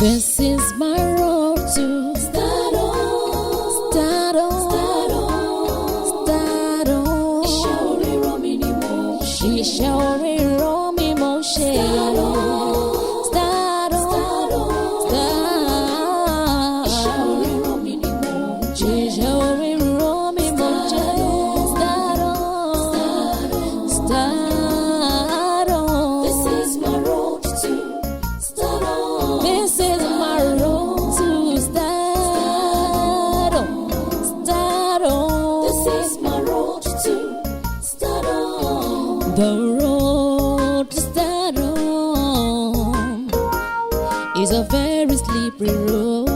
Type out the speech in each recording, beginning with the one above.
This is my road to Stardom. Stardom. Stardom. Iṣẹ́ oríran mi ni mo ṣe. Iṣẹ́ oríran mi mo ṣe. Stardom. Stardom. Iṣẹ́ oríran mi ni mo ṣe. Iṣẹ́ oríran mi mo ṣe. Stardom. Stardom. This is my road to Stardom. This is my road to Stardom. Stardom. This is my road to Stardom. The road to Stardom is a very slippery road.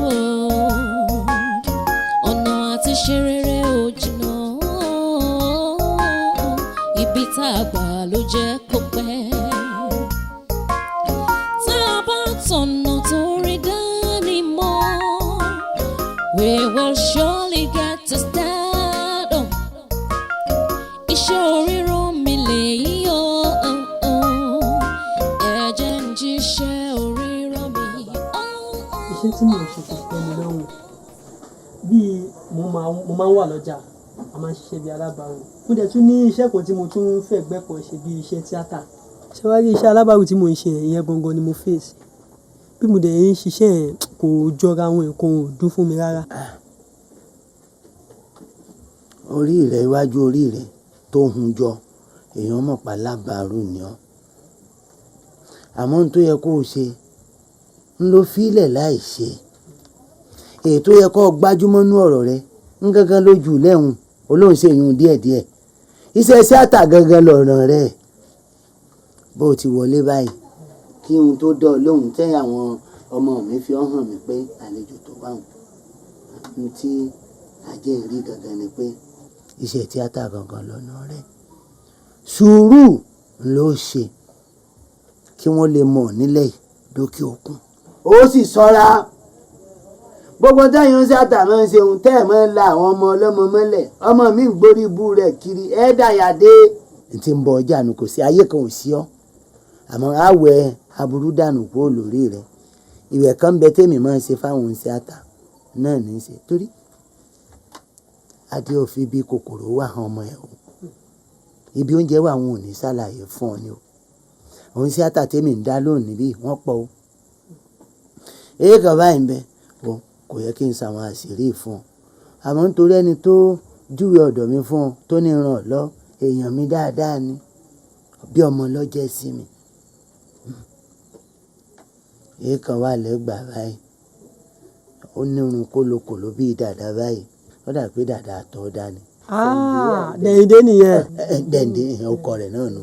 Ọ̀nà àti ṣe rere ò jìnnà. Ibi tá a gbà ló jẹ́ kó pẹ́. Tá a bá tọ̀nà tó rí dání mọ́, we will surely get to Stardom. Iṣẹ́ oríran mi lèyí o. Ẹ jẹ́ n jíṣẹ́ oríran mi. Iṣẹ́ tí mo ṣe kò tẹ́ mi lọ́rùn. Bíi mo máa ń wà lọ́jà, a máa ń ṣiṣẹ́ bí alábàárù. Mo dẹ̀ tún ní iṣẹ́ kan tí mo tún fẹ́ gbẹ́ kan ṣe bí iṣẹ́ tíátà. Ṣé wá rí iṣẹ́ alábàárù tí mo ń ṣe ìyẹn gangan ni mo face. Bí mo dẹ̀ ń ṣiṣẹ́ yẹn kò jọra àwọn nǹkan ò dún fún mi rárá. Orí rẹ̀ iwájú orí rẹ̀ tó hun jọ èèyàn mọ̀ pa alábàárù ni ọ́. Àmọ́ ohun tó yẹ kó o ṣe ń lo fílẹ̀ láì ṣe. Èyí tó yẹ kó o gbájúmọ́ nú ọ̀rọ̀ rẹ ń gángan lójú lẹ́hùn olóhùn ṣe yun díẹ̀díẹ̀. Iṣẹ́ tíátà gangan lọ̀ràn rẹ̀. Bó o ti wọlé báyìí kí ohun tó dọ̀ lóhùn tẹ́yìn àwọn ọmọ mi fi hàn mí pé àlejò tó bá wọn. Ohun tí ajé rí gangan ni pé iṣẹ́ tíátà gangan lọ́nà rẹ̀. Sùúrù ló ṣe kí wọ́n lè mọ̀ nílẹ̀ lókè òkun. Ó sì ṣọ́ra. Gbogbo táyọ̀ ń ṣàtà máa ń ṣe ohun tẹ́ ẹ̀ máa ń la àwọn ọmọ ọlọ́mọ mọ́lẹ̀. Ọmọ mi ń gborí ibú rẹ̀ kiri ẹ̀ dàyàdé. N ti ń bọ ọjà nù kò sí ayé kan ò sí ọ́. Àmọ́ àwẹ̀ aburú dànù kúrò lórí rẹ̀. Ìwẹ̀ kan bẹ tèmi máa ń ṣe fáwọn ṣàtà náà ní í ṣe torí adé òfin bí kòkòrò wà hàn ọmọ ẹ̀ o. Ibi oúnjẹ wà wọn ò ní ṣàlàyé fún ọ ni o. Òun ṣàtà tèmi ń dá lónìí bí wọ́n pọ̀ o. Èyí kan báyìí ń bẹ o kò yẹ kí n ṣàwọn àṣírí fún ọ. Àmọ́ nítorí ẹni tó júwe ọ̀dọ̀ mi fún ọ tó ní ràn ọ́ lọ èèyàn mi dáadáa ni bí ọmọ lọ́jẹ́ sí mi. Èyí kan wà lẹ́gbàá báyìí ó ní irun kólókòló bíi dàda báyìí ó dà pé dàda àtọ̀ dání. Dẹ̀yìndé nìyẹn. Dẹ̀yìndé ọkọ rẹ̀ náà nù.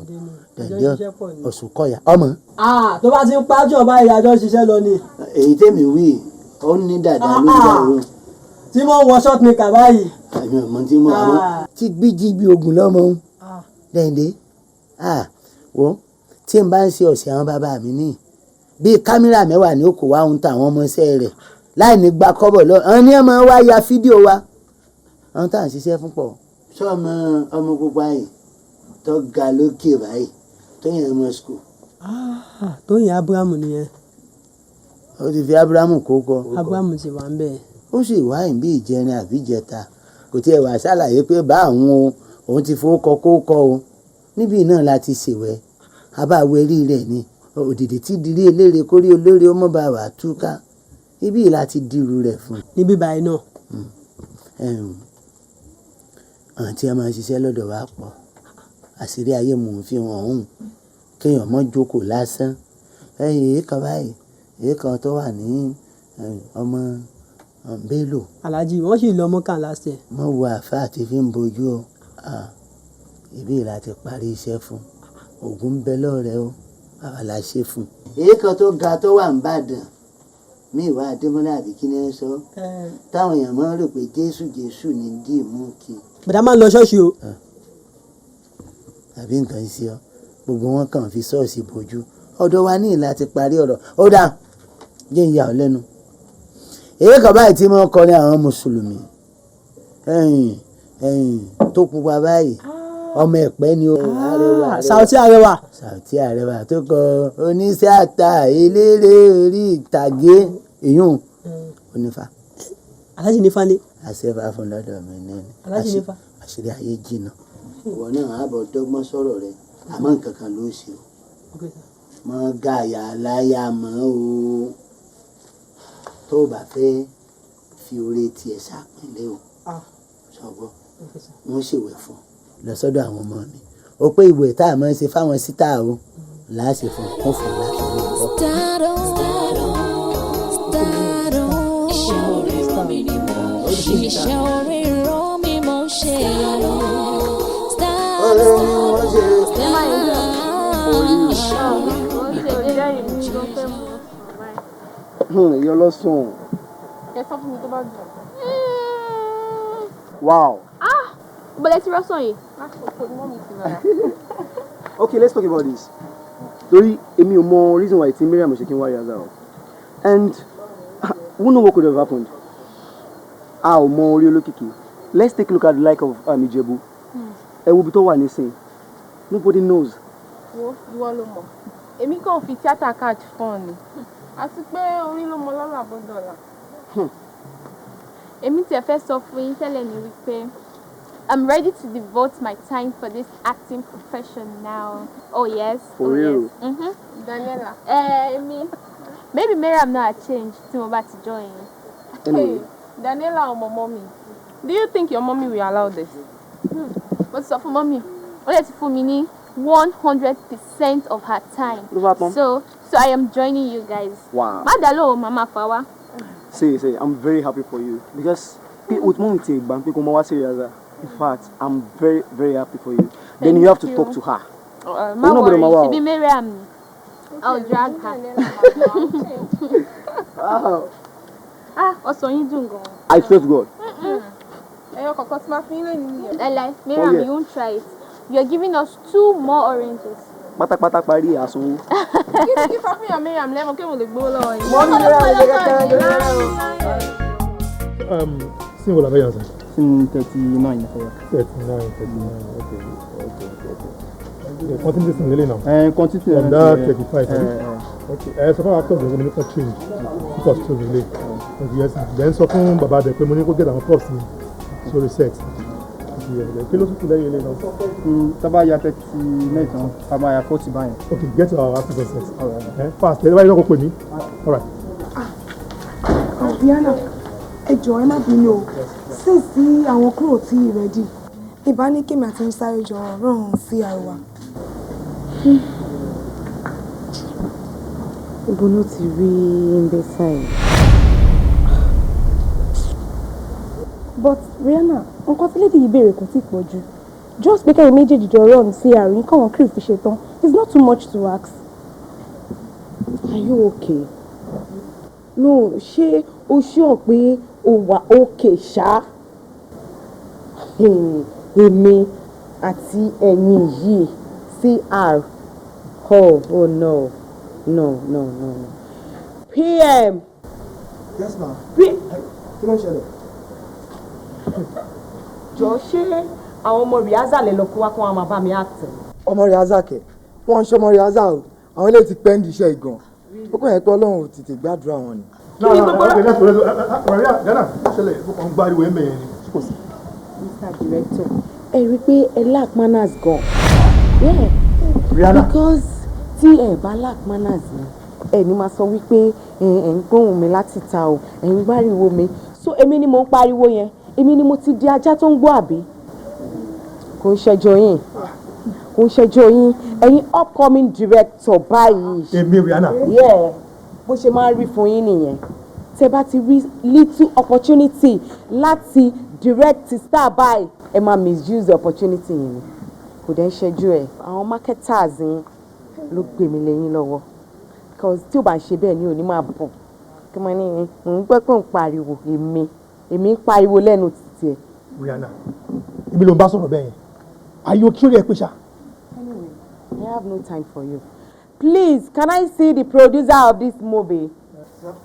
Dẹ̀yìndé Ọ̀ṣùnkọ̀yà ọmọ. Tó bá ti ń pájọ báyìí àjọ ṣiṣẹ́ lọ ni. Èyí tèmi wí ó ní dàda ló ń dàrú. Tí mo wọ short maker báyìí. Àmì ọmọ tí mo àwọn tí gbíjí bí ogun lọ́mọ ń. Dẹ̀yìndé wo tí n bá ń ṣe ọ̀sẹ̀ àwọn bàbá mi ní bíi kámẹ́rà mẹ́wàá ní òkò wa ń ta àwọn ọmọọṣẹ́ rẹ̀ láì ní gba kọ́bọ̀ lọ. Àwọn ní ẹ̀ máa wá ya fídíò wa. Àwọn tá à ń ṣiṣẹ́ fún pọ̀. Sọ́ọ̀mọ ọmọ pupa yìí tó ga lókè báyìí tó yẹn ọmọ skul. Tóyìn Abrahamu nìyẹn. Ó ti fi Abrahamu kó kọ. Abrahamu ti wà ń bẹ̀. Ó sì wá ìbí ìjẹrin àbí ìjẹta kò tiẹ̀ wá ṣàlàyé pé bá àwọn òun ti fowó kọ kó kọ o. Níbí náà la ti ṣèwẹ́ abáwẹ́rí rẹ̀ ni òdìdí tí dirí eléré kórí olórí ó mọ̀ bá wà túká ibí láti dirú rẹ̀ fún. Níbí báyìí náà. Àǹtí ẹ máa ṣiṣẹ́ lọ́dọ̀ wa pọ̀ àṣírí ayé mò ń fi hàn òun kéèyàn mọ́ jókòó lásán. Èyí kan báyìí èyí kan tó wà ní ọmọ Bello. Alhaji wọ́n sì lọ mọ́kàn last year. Mo wo àfá àti fi ń bojú o. Ibí láti parí iṣẹ́ fún ògùn ń bẹ lọ́rẹ̀ o àwa la ṣe fún. Èyí kan tó ga tó wà ń bàdàn mí ìwà Adémọ́lá àbí kí ni ẹ sọ táwọn èèyàn máa ń rò pé Jésù ní dì mú kí. Bàdá máa ń lọ ṣọ́ọ̀ṣì o. Àbí nǹkan sí ọ gbogbo wọn kàn fi ṣọ́ọ̀ṣì bojú ọ̀dọ̀ wa ní láti parí ọ̀rọ̀ ó dà jẹ́ ìyá ọ lẹ́nu. Èyí kan báyìí tí wọ́n kọrin àwọn mùsùlùmí tó pupa báyìí ọmọ ẹ̀pẹ́ ni o. Sauty Arẹwà. Sauty Arẹwà tó kọ oníṣẹ́ àtà eléré orí ìtàgé èyún onífà. Aláàjì nífà ni. Àṣẹfà fún lọ́dọ̀ mi ní ni. Aláàjì nífà. Àṣírí ayé jìnnà. Ìwọ náà àbọ̀ dọ́gbọ́n sọ̀rọ̀ rẹ̀ àmọ́ nǹkan kan ló ṣe o. Mọ́ gàyà láyà mọ́ o. Tó o bá fẹ́ fi oore tiẹ̀ ṣàpínlẹ̀ o. Ṣọ̀gbọ́n wọ́n ṣèwẹ̀ fún lọ sọ́dọ̀ àwọn ọmọ mi. Ó pé ìwé tá a máa ń ṣe fáwọn síta o láṣẹ fún kún fún láti ní ọkọ. Iṣẹ́ oríran mi mo ṣe Ìyá ọlọ́sùn. Ẹ sọ fún mi tó bá dùn. Wow. Bọ̀dẹ̀ tí rọ́sàn yìí. Okay, let's talk about this. Torí èmi ò mọ reason why tí Miriam ṣe kí n wá yàrá o. And who know what could have happened? A ò mọ orí olókìkí. Let's take a look at the like of Ìjẹ̀bú. Ẹ wo ibi tó wà nísìn. Nobody knows. Wo ìwọ ló mọ̀. Èmi kàn fi tíátà catch fún ni. Àti pé orí ló mọ lọ́la bọ́dọ̀là. Èmi tiẹ̀ fẹ́ sọ fún yín tẹ́lẹ̀ ní wípé I'm ready to devote my time for this acting profession now. Oh yes. For real? Yes. Daniela. Maybe Miriam now change tí mo bá ti join. Anyway. Hey, Daniela or mommy. Do you think your mommy will allow this? What's up for mommy? Let's for me 100% of her time. So I am joining you guys. Wow. Madalo, Mama Fawa. Say, I'm very happy for you because with mom take bank people more serious. In fact, I'm very, very happy for you. Then you have to talk to her. No worry, she be Miriam. I'll drag her. Wow. Also you doing go? I trust God. Miriam, you won't try it. You're giving us 2 more oranges. Pata pari asun. Give her for Miriam, let me come with the bowl on. Single available. 39. 39. Okay. Continue this really now. Continue. From that 35. Okay. So far actors are going to change. Because to relate. Yes. Then so far Baba de pe mo ni ko get àwọn props ni. So reset. Kí ló tún lẹ́yìn ilé náà? Taba ya 39 tán, taba ya 40 báyìí. Okay, get to our active process. All right. Fast. Everybody don't go pè mí. All right. Diana, ẹ jọ̀ọ́ ẹ má bínú o. Since àwọn kúrò tí ready. Ìbá ní Kemi àti sáré jọ rán sí àwa. Ibo ló ti rí Mbesa. But Rihanna, nǹkan tí lady yìí béèrè kò tí pọ̀ jù. Just because méjèèjì jọ run sí àárín káwọn crew fi ṣe tán. It's not too much to ask. Are you okay? No, ṣé o sure pé o wà okay ṣá? Èmi àti ẹ̀yin yìí CR. Oh no. PM. Yes, ma'am. Kí ló ń ṣẹlẹ̀? Jọ ṣé àwọn ọmọ Riaza lè lọ kó wá kó wọn máa bá mi act. Ọmọ Riaza kẹ̀, wọ́n ń ṣọmọ Riaza o, àwọn ilé ti pẹ́ndì iṣẹ́ ìgàn. Ó kàn yẹ pé Ọlọ́run ò tètè gbàdúrà wọn ni. Okay, let's go. Ghana, ṣẹlẹ̀ ó ń gbáriwo ẹ̀mẹ̀ yẹn ni. Mr. Director, ẹ rí pé ẹ lack manners gan. Yeah. Rihanna. Because tí ẹ bá lack manners ni, ẹ ní máa sọ wípé ẹ ń gbóhùn mi láti ta o, ẹ ń gbáriwo mi. So èmi ni mo ń pariwo yẹn, èmi ni mo ti di ajá tó ń gbọ́ àbí? Kò ń ṣẹjọ́ yín, ẹ̀yin upcoming director báyìí. Èmi Rihanna. Yeah, bó ṣe máa ń rí fún yín nìyẹn. Tẹ́ bá ti rí little opportunity láti direct star báyìí, ẹ máa misuse the opportunity yẹn. Kò dẹ̀ ń ṣẹjú ẹ̀. Àwọn marketers yín ló gbé mi lẹ́yìn lọ́wọ́. Because tí ó bá ń ṣe bẹ́ẹ̀ ni ò ní máa bọ̀. Kí mo ní mò ń gbọ́ pé ń pariwo èmi ń pariwo lẹ́nu títí ẹ̀. Rihanna, èmi ló ń bá sọ̀rọ̀ bẹ́ẹ̀ yẹn. Are you sure ẹ pé ṣá? Anyway, I have no time for you. Please, can I see the producer of this movie?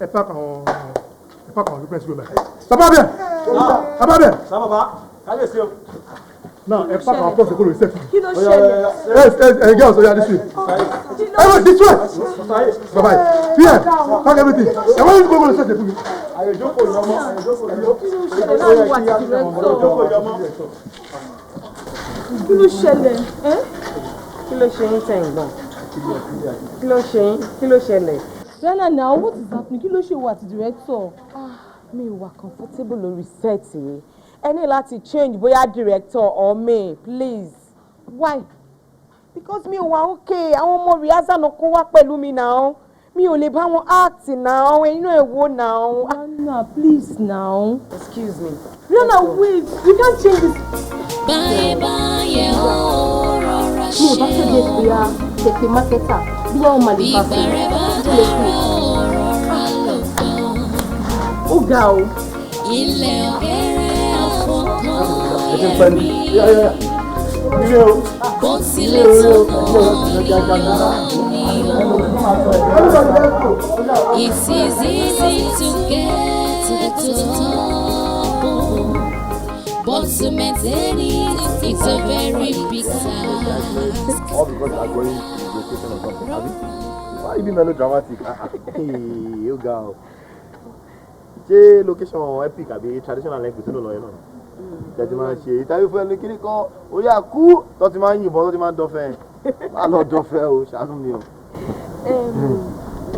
Ẹ pàkà àwọn different school bẹ́ẹ̀. Sábà bẹ́ẹ̀. Sábà. Káyọ̀sí o. Now, ẹ pàkà àwọn pọ́ọ̀sì kúrò reception. Kí ló ṣẹlẹ̀? Ẹ girls, oya this way. Kí ló Everyone, this way. Bye-bye. Here, pack everything. I want you to go and set the food. Kí ló ṣẹlẹ̀? Kí ló ṣe yín tẹ̀ ń gbọ̀n? Kí ló ṣe yín? Kí ló ṣẹlẹ̀? Rihanna, now what is happening? Kí ló ṣe wà àti director? Mi ò wà comfortable lórí set yìí. Ẹ ní láti change bóyá director or me, please. Why? Because mi ò wà okay. Àwọn ọmọ rehearsal náà kó wá pẹ̀lú mi now. Mi ò lè bá wọn act now. Inú ẹ̀ wo now? Rihanna, please now. Excuse me. Rihanna, wait. You can't change this. Bye bye, oh, rọra ṣe. Mi ò bá ṣe dé pé a tètè mákẹ́tà bí wọ́n máa lè bá fún mi. Ó ga o. Ilẹ̀ ọ̀gẹ́rẹ́ àfọ̀kàn bó tilẹ̀ tó náà ni o. It is easy to get to the top, but to maintain it, it's a very big task. All because I'm going to the location or something, have you? Why you be melodramatic? Hey, you go. Ṣé location epic àbí traditional language tó lọ yẹn náà? Tẹ́tí máa ń ṣe ìtàwé fún ẹni kíní kan, ó yà kú tó ti máa ń yìnbọn tó ti máa ń dọ́fẹ́. Má lọ dọ́fẹ́ o, ṣàánú mi o.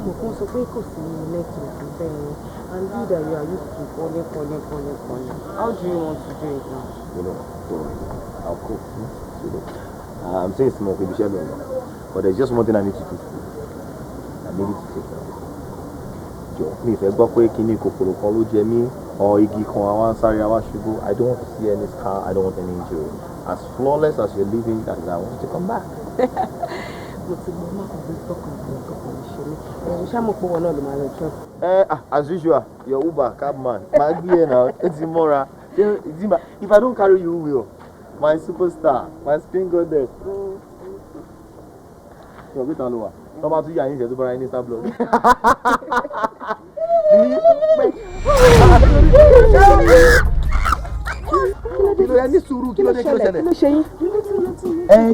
Mo kún sọ pé kò sí network bẹ́ẹ̀ and you that you are used to calling. How do you want to do it now? You know, I'll cope. You know, I'm saying small, baby, share me, but there's just one thing I need to do. I need to take care of it. Mi fẹ́ gbọ́ pé kíní kòkòrò kan ló jẹ mí or igi kan àwọn sáré àwọn ṣubú. I don't want to see any scar. I don't want any injury. As flawless as you're living, that is I want you to come back. Mo ti mọ má kàn bí tọkàn ṣe mí. Ṣá mo pọ̀ wọn náà ló máa lọ jọ. As usual, your Uber cabman. My gear now, it's Imora. If I don't carry you, who will? My superstar, my screen goddess. You're a bit lower. Tọ́ba tún yà yín ìṣẹ́jú bọ́ra yín ní Star Blood. Kí ló yẹ ní sùúrù? Kí ló dé? Kí ló ṣẹlẹ̀? Kí ló ṣe yín?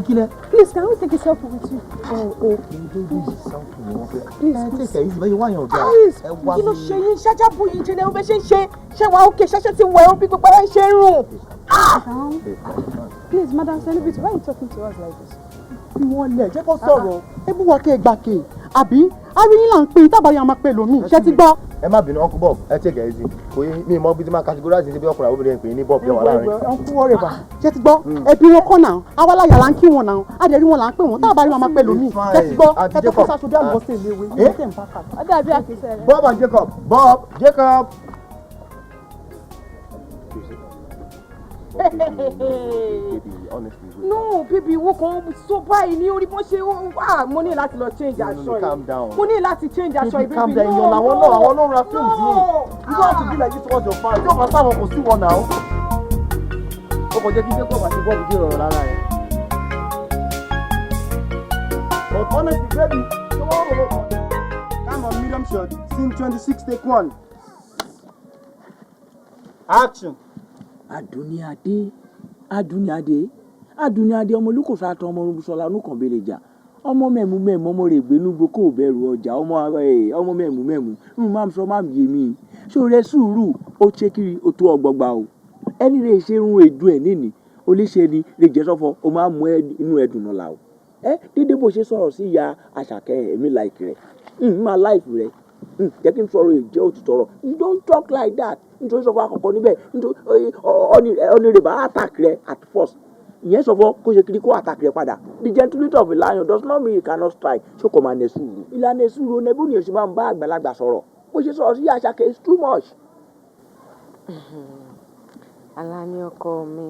Kí lẹ? Please, can we take a selfie with you? Please, take it easy. Bẹ́ẹ̀ wá yàn ọ̀gá. Kí ló ṣe yín? Ṣájà bù yín jẹ́ ní ọbẹ̀ ṣe ń ṣe. Ṣé wàá òkè ṣáṣẹ́ ti wẹ̀ ọ́ bí gbogbo ara ń ṣe ń rùn? Please, Madam Celebrity, why are you talking to us like this? Ìwọ̀n lẹ̀ jẹ́ kó sọ̀rọ̀. Ebú wa kẹ́ ẹ gbà kẹ́ àbí aríyìn là ń pè tábàárí àwọn máa pè lómi ṣé ti gbọ́. Ẹ má bínú Uncle Bob, ẹ take it easy. Kò yé mi mọ bí tí máa categorize ṣe bí ọkùnrin àwọn obìnrin pè ní Bob yẹn wà láàrin. Uncle whatever ṣé ti gbọ́ ẹbí wọn kọ́ náà awáláyà là ń kí wọn náà adẹ̀rí wọn là ń pè wọn tábàárí wọn máa pè lómi ṣé ti gbọ́ ẹ tó kó sàṣọdí àlùbọ́ sí ilé ìwé ní tẹ̀ ń bá kà. Adàbí àkísẹ́ rẹ̀. Bob and Jacob. Honestly. No, baby, wo kan so báyìí ní orí bó ṣe mo ní láti lọ change aṣọ yìí. Calm down. Mo ní láti change aṣọ yìí, baby. Calm down. Yan làwọn náà, àwọn náà ra films yìí. You don't have to be like this towards your fans. Yóò máa sáwọn kò sí wọn náà. Ó kò jẹ́ kí Jacob àti Bob dé ìrọ̀rùn lára rẹ̀. But honestly, baby, ṣé wọ́n rò ó kàn? Come on, medium shot. Scene 26, take 1. Action. Adúnìadé ọmọ olùkọ́sọ àtọ ọmọ olùsọlá onúkànbẹ̀lẹ̀ jà ọmọ mẹ́mú ọmọ rẹ̀ gbénú gboko bẹ̀rù ọjà ọmọ mẹ́mú máa ń sọ máa ń yé mi ṣó rẹ sùúrù ó ṣe kiri ó tó ọgbọgba o ẹni rẹ̀ ṣe ń èdú ẹ̀ níní oléṣẹ́ ni lè jẹ́ sọ́fọ́ ó máa mú inú ẹ̀dùn náà la o dédé bó ṣe sọ̀rọ̀ sí ìyá àṣàkẹ́ ẹ̀mí láìkì rẹ̀ máa láìkì rẹ̀ jẹ́ kí n sọ̀rọ̀ ìjẹ́ òtítọ́rọ̀ you don't talk like that nítorí sọ fún àkọ́kọ́ níbẹ̀ nítorí ọ̀nìrè bá attack rẹ̀ at first ìyẹn sọ fún kó ṣe kiri kó attack rẹ̀ padà the gentility of a lion does not mean you cannot strike ṣó kò máa nẹ sùúrù ìlànà sùúrù ọ̀nà ẹbí òṣì máa ń bá àgbàlagbà sọ̀rọ̀ bó ṣe sọ̀rọ̀ sí Àṣàkẹ́ is too much. Alani ọkọ mi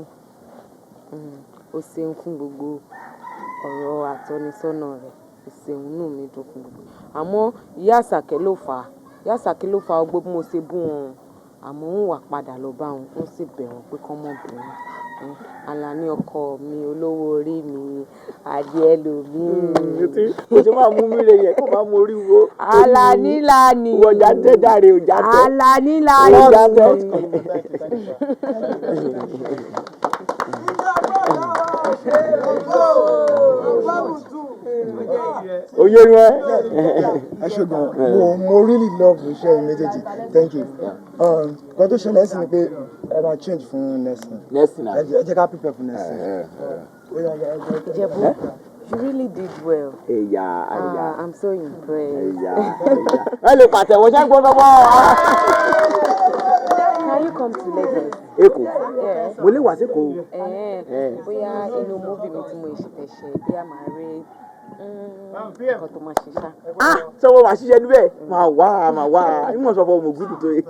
ó ṣeun fún gbogbo ọ̀rọ̀ àtọ́nisọ́nà rẹ̀ ó ṣeun inú mi dùn fún gbogbo àmọ́ ìyá Àṣàkẹ́ ló fà á ọgbó bí mo ṣe bú wọn àmọ́ ń wà padà lọ bá wọn ó sì bẹ̀ wọ́n pé kán mọ̀ bẹ̀rẹ̀ Alani ọkọ mi olówó orí mi adìẹ lómi. kò ṣe máa mú mi rè yẹ kó máa mú orí wo. Alani lani. ọjà tẹ dáre ọjà tẹ. Alani lani. ọjà tẹ. Oyè rẹ. Ẹ ṣé gan. Mo really love iṣẹ́ yìí méjèèjì. Thank you. Nǹkan tó ṣẹlẹ̀ sí ni pé ẹ máa change fún next time. Next time. Ẹ jẹ́ ká prepare fún next time. Jebu, you really did well. Yeah. I'm so impressed. Ẹ lè pàtẹ́wọ́ ṣẹ́ gbọ́dọ̀ mọ́. Can you come to Lagos? Èkó. Mo lè wá sí Èkó. Bóyá inú móvì mi tí mo ṣẹ̀fẹ̀ ṣe bí a máa rí nǹkan tó máa ṣe ṣá. Ṣé wọ́n máa ṣiṣẹ́ níbẹ̀? Máa wá. Ìmọ̀ sọ fún ọmọ ògùn tó yẹ.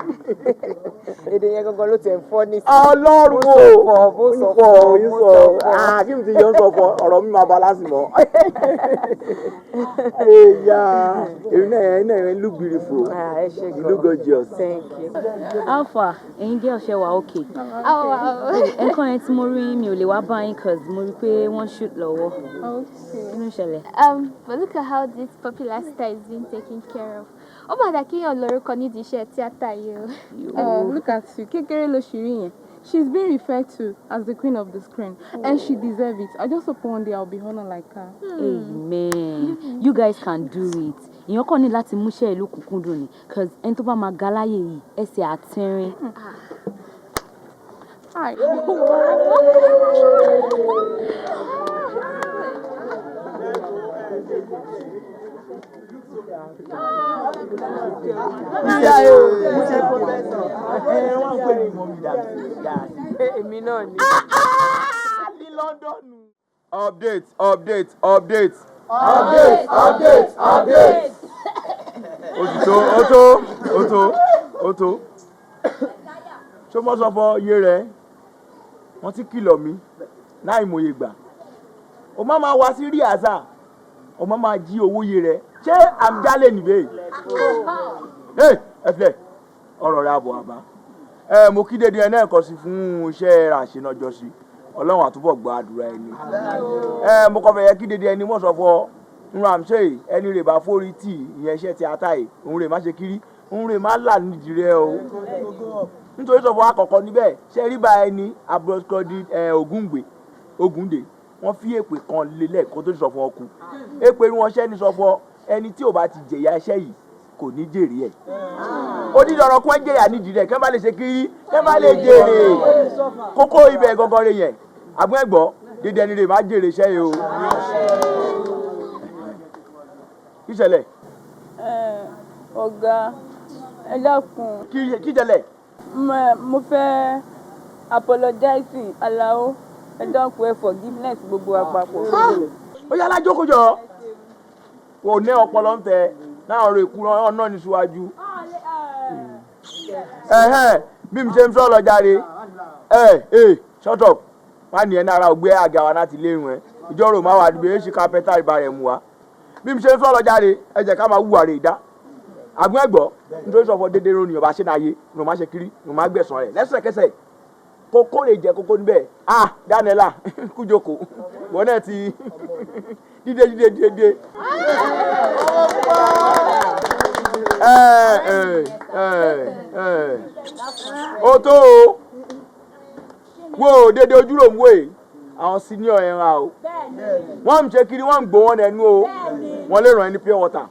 Èdè yẹn gangan ló ti ń fọ́ ní. Ọlọ́run o. Mo sọ. Kí n ti yọ sọ fọ ọ̀rọ̀ mi máa balance mọ́. Èmi náà look beautiful. You look gorgeous. Thank you. Alpha, ẹ̀yin girl ṣe wà okay. Ẹ̀kan yẹn tí mo rí mi ò lè wá bá yín cause mo rí pé wọ́n shoot lọ́wọ́. Kí ló ń ṣẹlẹ̀? But look at how this popular star is being taken care of. Ó mà dà kéèyàn lórúkọ nídìí iṣẹ́ tíátà yìí o. Look at you. Kékeré ló ṣì rí yẹn. She's being referred to as the queen of the screen, and she deserves it. I just hope one day I'll be honored like her. Amen. You guys can do it. Ìyẹn kàn ní láti múṣẹ́ ìlú kúnkúndùn ni cause ẹni tó bá máa ga láyé yìí ẹsẹ̀ àtẹ̀rín. Èmi náà ni. Ní London. Update. Ó tó. Ṣé mo sọ fọ iye rẹ̀? Wọ́n ti kìlọ̀ mí láì mòye gbà. O má máa wá sí rí àṣà. O má máa jí owó iye rẹ̀. Ṣé àmjálè nìbẹ̀? Ẹ filẹ̀ ọ̀rọ̀ rẹ̀ àbọ̀ àbá. Mo kí dédé ẹ náà kọ sí fún iṣẹ́ àṣenàjọ sí. Ọlọ́run àtúbọ̀ gbọ́ àdúrà ẹni. Mo kọ́ fẹ́ yẹ kí dédé ẹni mọ̀ sọ fọ nra àmṣe ẹni rè bá fórí tì ìyẹn iṣẹ́ tíátà yìí òun rè má ṣe kiri òun rè má là nídìí rẹ o. Nítorí sọ fọ àkọ́kọ́ níbẹ̀ ṣe rí bá ẹni abroscodi Ògúndé wọ́n fi èpè kan lélẹ̀ kó tó sọ fọ ọkù. Èpè wọn ṣẹ́ ni sọ fọ ẹni tí ò bá ti jẹ̀yà iṣẹ́ yìí kò ní jèrè ẹ̀. Onídọ̀rọ̀ kún ẹ jẹ̀yà nídìí rẹ̀ kẹ́ bá lè ṣe kiri kẹ́ bá lè jèrè kókó ibẹ̀ gọ́gọ́ rẹ̀ yẹn àgbọn ẹ̀gbọ́ dídẹ ẹni rẹ̀ má jèrè iṣẹ́ yìí o. Kí ṣẹlẹ̀? Ọ̀gá, ẹ dákun. Kí ṣẹlẹ̀? Mo fẹ́ apologize Alao. Ẹ dákun ẹ forgiveness gbogbo àpapọ̀. Ó yá lájókòó jọ. Kò ní ọpọlọ ń tẹ náà rè kú ọ̀nà ní síwájú. Bí mi ṣe ń sọ̀rọ̀ jáde. Shut up. Má ní ẹni ara ògbé àga wa láti lérun ẹ. Ìjọ́rò máa wà níbi èsì kápẹ́tà ìbá rẹ̀ mú wa. Bí mi ṣe ń sọ̀rọ̀ jáde, ẹ jẹ́ ká máa wúwa rè dá. Àgbọn ẹ̀gbọ́ nítorí sọ̀fọ̀ dédé ro nìyọ̀bá ṣe náà yé ní o máa ṣe kiri ní o máa gbẹ̀sán rẹ̀ lẹ́sẹ̀kẹsẹ̀ kókó lè jẹ́ kókó níbẹ̀ Daniela kújoko wọn náà ti dídé. Ó tó o wo dédé ojúrò ń wò yìí àwọn senior ẹ̀ ra o wọ́n ń ṣe kiri wọ́n ń gbó wọn lẹ́nu o wọ́n lè ràn ẹni pure water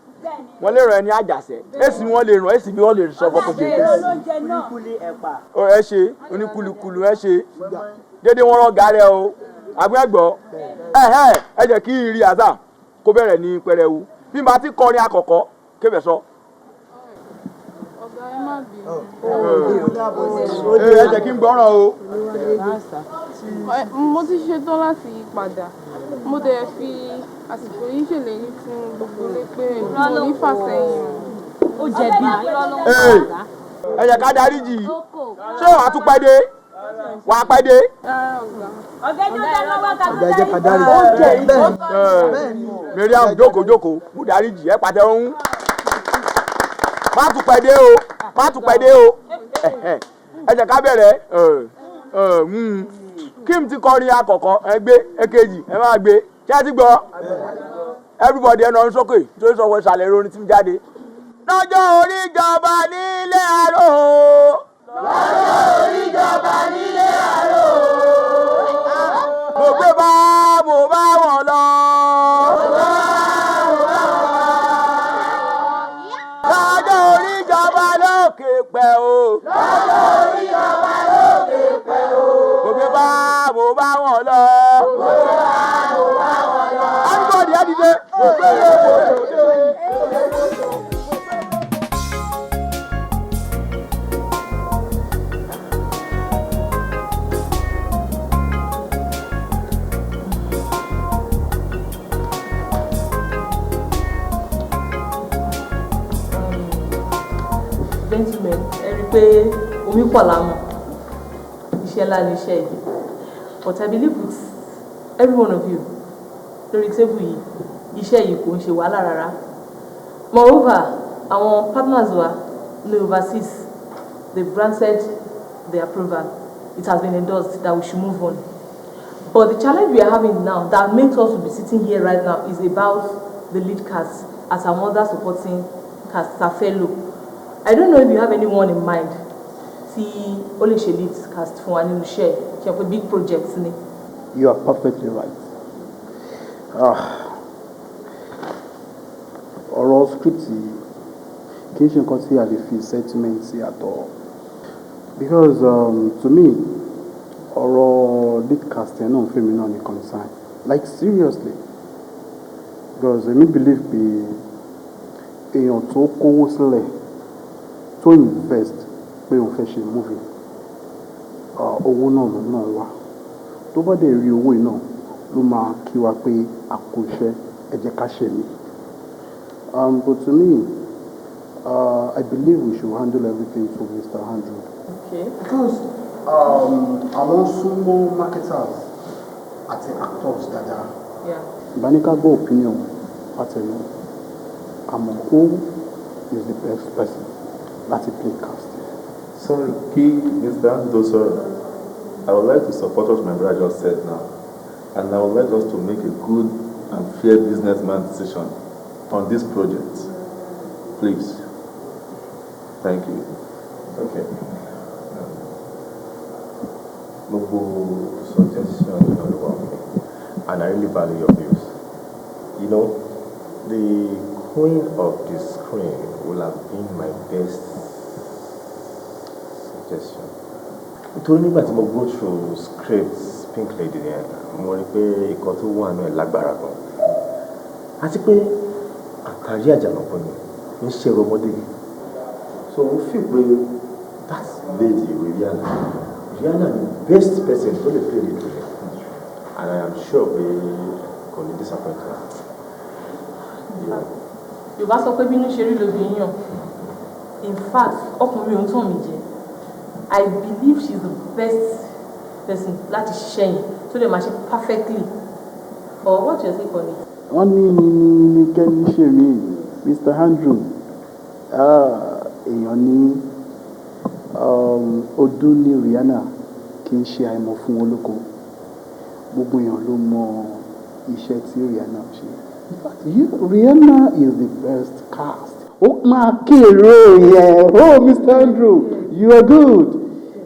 wọ́n lè ràn ẹni àjàṣẹ́ èsì wọ́n lè ràn èsì bí wọ́n lè sọ fọ́kọ́ ṣe. Ẹ ṣe oníkulukulu ẹ ṣe dédé wọn rán gàrẹ o àgbẹ̀gbọ́ ẹ jẹ́ kí n rí àṣà kó bẹ̀rẹ̀ ní pẹrẹwu bí màá ti kọrin àkọ́kọ́ kébẹ̀ sọ. Ọ̀gá ẹ má bínú. Ẹ jẹ́ kí n gbọ́ràn o. Mo ti ṣetán láti yí padà. Mo dẹ̀ fi àsìkò yìí ṣèlérí fún gbogbo ilé pé mo ní fàsẹ́yìn. Ó jẹ̀bi. Ẹ jẹ́ ká darí jì í. Ṣé wàá tún pẹ́ dé? Wàá pẹ́ dé? Ọ̀gá jẹ́ ká dárí jì. Mariam jókòó mú darí jì ẹ pàtẹ ohun. Má tún pẹ́ dé o. Ẹ jẹ́ ká bẹ̀rẹ̀. Kí n ti kọrin àkọ́kọ́ ẹ gbé èkejì ẹ máa gbé ṣé ẹ ti gbọ́ everybody ẹ nọrin sókè nítorí sọ wọ ìsàlẹ̀ ìròyìn tí ń jáde. Lọ́jọ́ orí ìjọba nílé àrò. Lọ́jọ́ orí ìjọba nílé àrò. Mo bá wọn lọ. pẹ́ o. lọ́jọ́ orí ọba lókè pẹ́ o. mo gbé bá mo bá wọn lọ. mo gbé bá mo bá wọn lọ. everybody á dìde. mo gbé gentlemen, ẹ rí i pé omi pọ̀ lámọ̀ iṣẹ́ ńlá ni iṣẹ́ yìí but I believe with every one of you lórí table yìí iṣẹ́ yìí kò ń ṣe wàhálà rárá moreover àwọn partners wa ní overseas they granted the approval it has been endorsed that we should move on but the challenge we are having now that makes us to be sitting here right now is about the lead cast as our other supporting cast our fellow. I don't know if you have anyone in mind tí ó lè ṣe lead cast fún wa nínú iṣẹ́ ṣe pé big project ni. You are perfectly right. Ọ̀rọ̀ script yìí kì í ṣe nǹkan tí a lè fi sentiment sí àtọ̀ because to me ọ̀rọ̀ lead cast ẹ̀ náà fún mi náà ní concern like seriously because èmi believe pé èèyàn tó kówó sílẹ̀ tó invest pé òun fẹ́ ṣe movie owó náà ló náà wá tó bá dẹ̀ rí owó iná ló máa kí wa pé àkóṣe ẹ jẹ́ ká ṣe mí but to me I believe we should handle everything to Mr. Andrew. Okay. Because àwọn súnmọ́ marketers àti actors dáadáa ìbáníká gbọ́ opinion àtẹnu àmọ́ who is the best person láti play cast. Sorry, Mr. Andrew, sorry. I would like to support what my brother just said now. And I would like us to make a good and fair businessman decision on this project. Please. Thank you. Okay. Gbogbo suggestion is very welcome. And I really value your views. You know, the queen of the screen will have been my best suggestion. Nítorí nígbà tí mo go through scripts Pink Lady yẹn, mo rí pé ikọ̀ tó wà náà lágbára gan. Àti pé àtàrí àjànàkú ni ń ṣe ọmọdé. So mo feel pé that lady Rihanna the best person to play the role. And I am sure pé kò ní disappoint her. Yorùbá sọ pé bínú ṣe rí lóbi yàn. In fact, ọkùnrin òun tàn mí jẹ. I believe she's the best person láti ṣiṣẹ́ yìí tó lè máa ṣe perfectly. Or what you say, Connie? Wọ́n ní Kemi ṣe mí, Mr. Andrew. Èèyàn ní ọdún ní Rihanna kì í ṣe àìmọ̀ fún olóko. Gbogbo èèyàn ló mọ iṣẹ́ tí Rihanna ṣe. In fact, Rihanna is the best cast. Ó máa kéré yẹn. Oh, Mr. Andrew, you are good.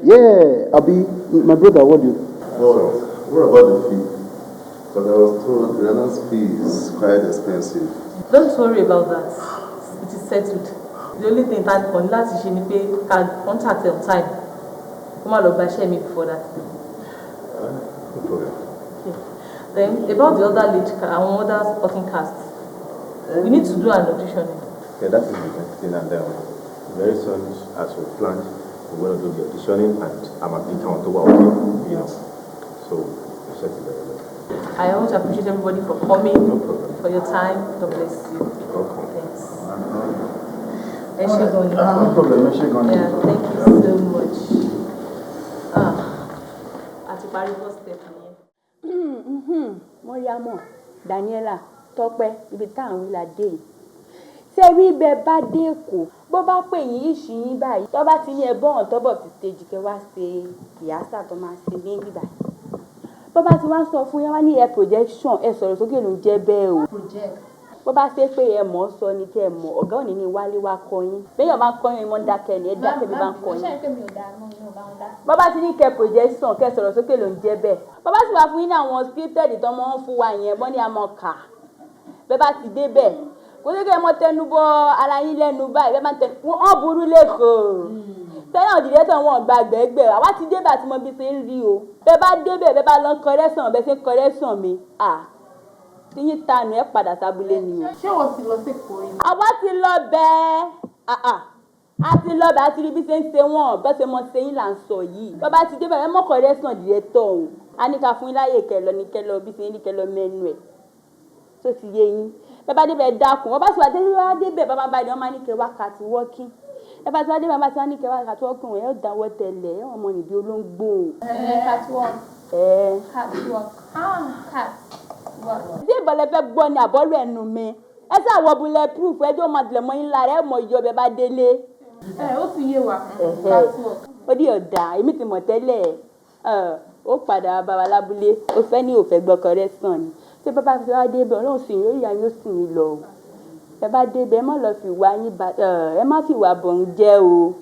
Yeah, Abi, my brother, what do you? Well, what about the fee? Because I was told Rihanna's fee is quite expensive. Don't worry about that. It is settled. The only thing that kan láti ṣe ni pé ká contact on time. Kó má lọ gba iṣẹ́ mi before that. No problem. Okay. Then about the other lead, our other supporting cast, we need to do an audition. Yeah, that is the thing, and very soon, as we planned, we're going to do the auditioning, and I'm a big count over, you know. So, check it out. I want to appreciate everybody for coming, for your time. God bless you. Okay. Thanks. No problem, yeah, thank you so much. Àti parí first step nìyẹn. Mọ́ríámọ̀, Daniela, Tọ́pẹ́, ibi táwọn wí la dé yìí. Ṣé rí bẹ́ẹ̀ bá dé Èkó, bó bá pè yín ìṣì yín báyìí, tó bá ti ní ẹbọ́n ọ̀tọ́bọ̀ sí stage kẹ́ wá ṣe ìyásà tó máa ṣe ní ibà. Bó bá ti wá sọ fún yín wá ní projection, sọ̀rọ̀ sókè ló jẹ́ bẹ́ẹ̀ o. Bó bá ṣe pé ẹ mọ̀ sọ ni tẹ́ ẹ mọ̀, ọ̀gá òní ni wálé wá kọ́ yín. Béèyàn bá kọ́ yín mọ́ dákẹ́ ni ẹ dákẹ́ bí bá ń kọ́ yín. Bó bá ti ní kẹ́ projection, kẹ́ sọ̀rọ̀ sókè ló jẹ́ bẹ́ẹ̀. Bó bá sì wá fún yín ní àwọn scripted tó mọ́ ń fún wa yẹn, bọ́ ní a mọ̀ kà. Bẹ́ẹ̀ bá ti dé bẹ́ẹ̀, kò ní kí ẹ mọ tẹnu bọ ara yín lẹ́nu báyìí bẹ́ẹ̀ máa ń tẹ wọ́n burú lẹ́kọ̀ọ́ tẹ́lẹ̀ òdìdẹ́ tán wọn gba gbẹ́gbẹ́ àwa ti débẹ̀ àti mọ bí ṣe ń rí o bẹ́ẹ̀ bá débẹ̀ bẹ́ẹ̀ bá lọ kọrẹ́sàn bẹ́ẹ̀ ṣe ń kọrẹ́sàn mi tíyín tanu ẹ padà sábúlé ni o. ṣé wọ́n ti lọ sí ìkórè náà. àwa ti lọ bẹ́ẹ̀ a ti lọ bẹ́ẹ̀ a ti rí bí ṣe ń ṣe wọ́n bẹ́ẹ̀ ṣe mọ ṣe yín là ń sọ yìí bẹ́ẹ̀ bá ti débẹ̀ ẹ mọ̀ kọrẹ́sàn dìde tọ̀ o a ní ká fún yín láyè kẹlọ ní kẹlọ bí ṣe ń rí kẹlọ mẹ́nu ẹ̀ tó ti yé yín bẹ́ẹ̀ bá débẹ̀ dákun wọ́n bá sì wá débẹ̀ bá máa bá ní wọ́n máa ní kẹ wákàtí wọ́kín ẹ bá ti wá débẹ̀ bá ti wá ní kẹ wákàtí wọ́kín wọ́n yóò dáwọ́ tẹ̀lẹ̀ ẹ̀ wọ́n mọ nìdí olóńgbò. tí ìbọ̀lẹ̀ fẹ́ gbọ́ ni àbọ̀rù ẹnu mi ẹ sáwọ́ bulẹ̀ proof ẹjọ́ máa tilẹ̀ mọ́ yín lára ẹ̀ mọ̀ ìyọ̀ bẹ́ẹ̀ bá délé. ó ti yé wa. ó dí ọ̀dà èmi ti mọ̀ tẹ́lẹ̀ ó padà bá wa lábúlé ó fẹ́ ní òfẹ́ gbọ́kọ̀ rẹ̀ sàn ni tí bàbá fi wá débẹ̀ ọlọ́run sì yóò yà yóò sì yín lọ o ẹ bá débẹ̀ ẹ má lọ fi wá yín ẹ má fi wà bọ̀ ń jẹ́ o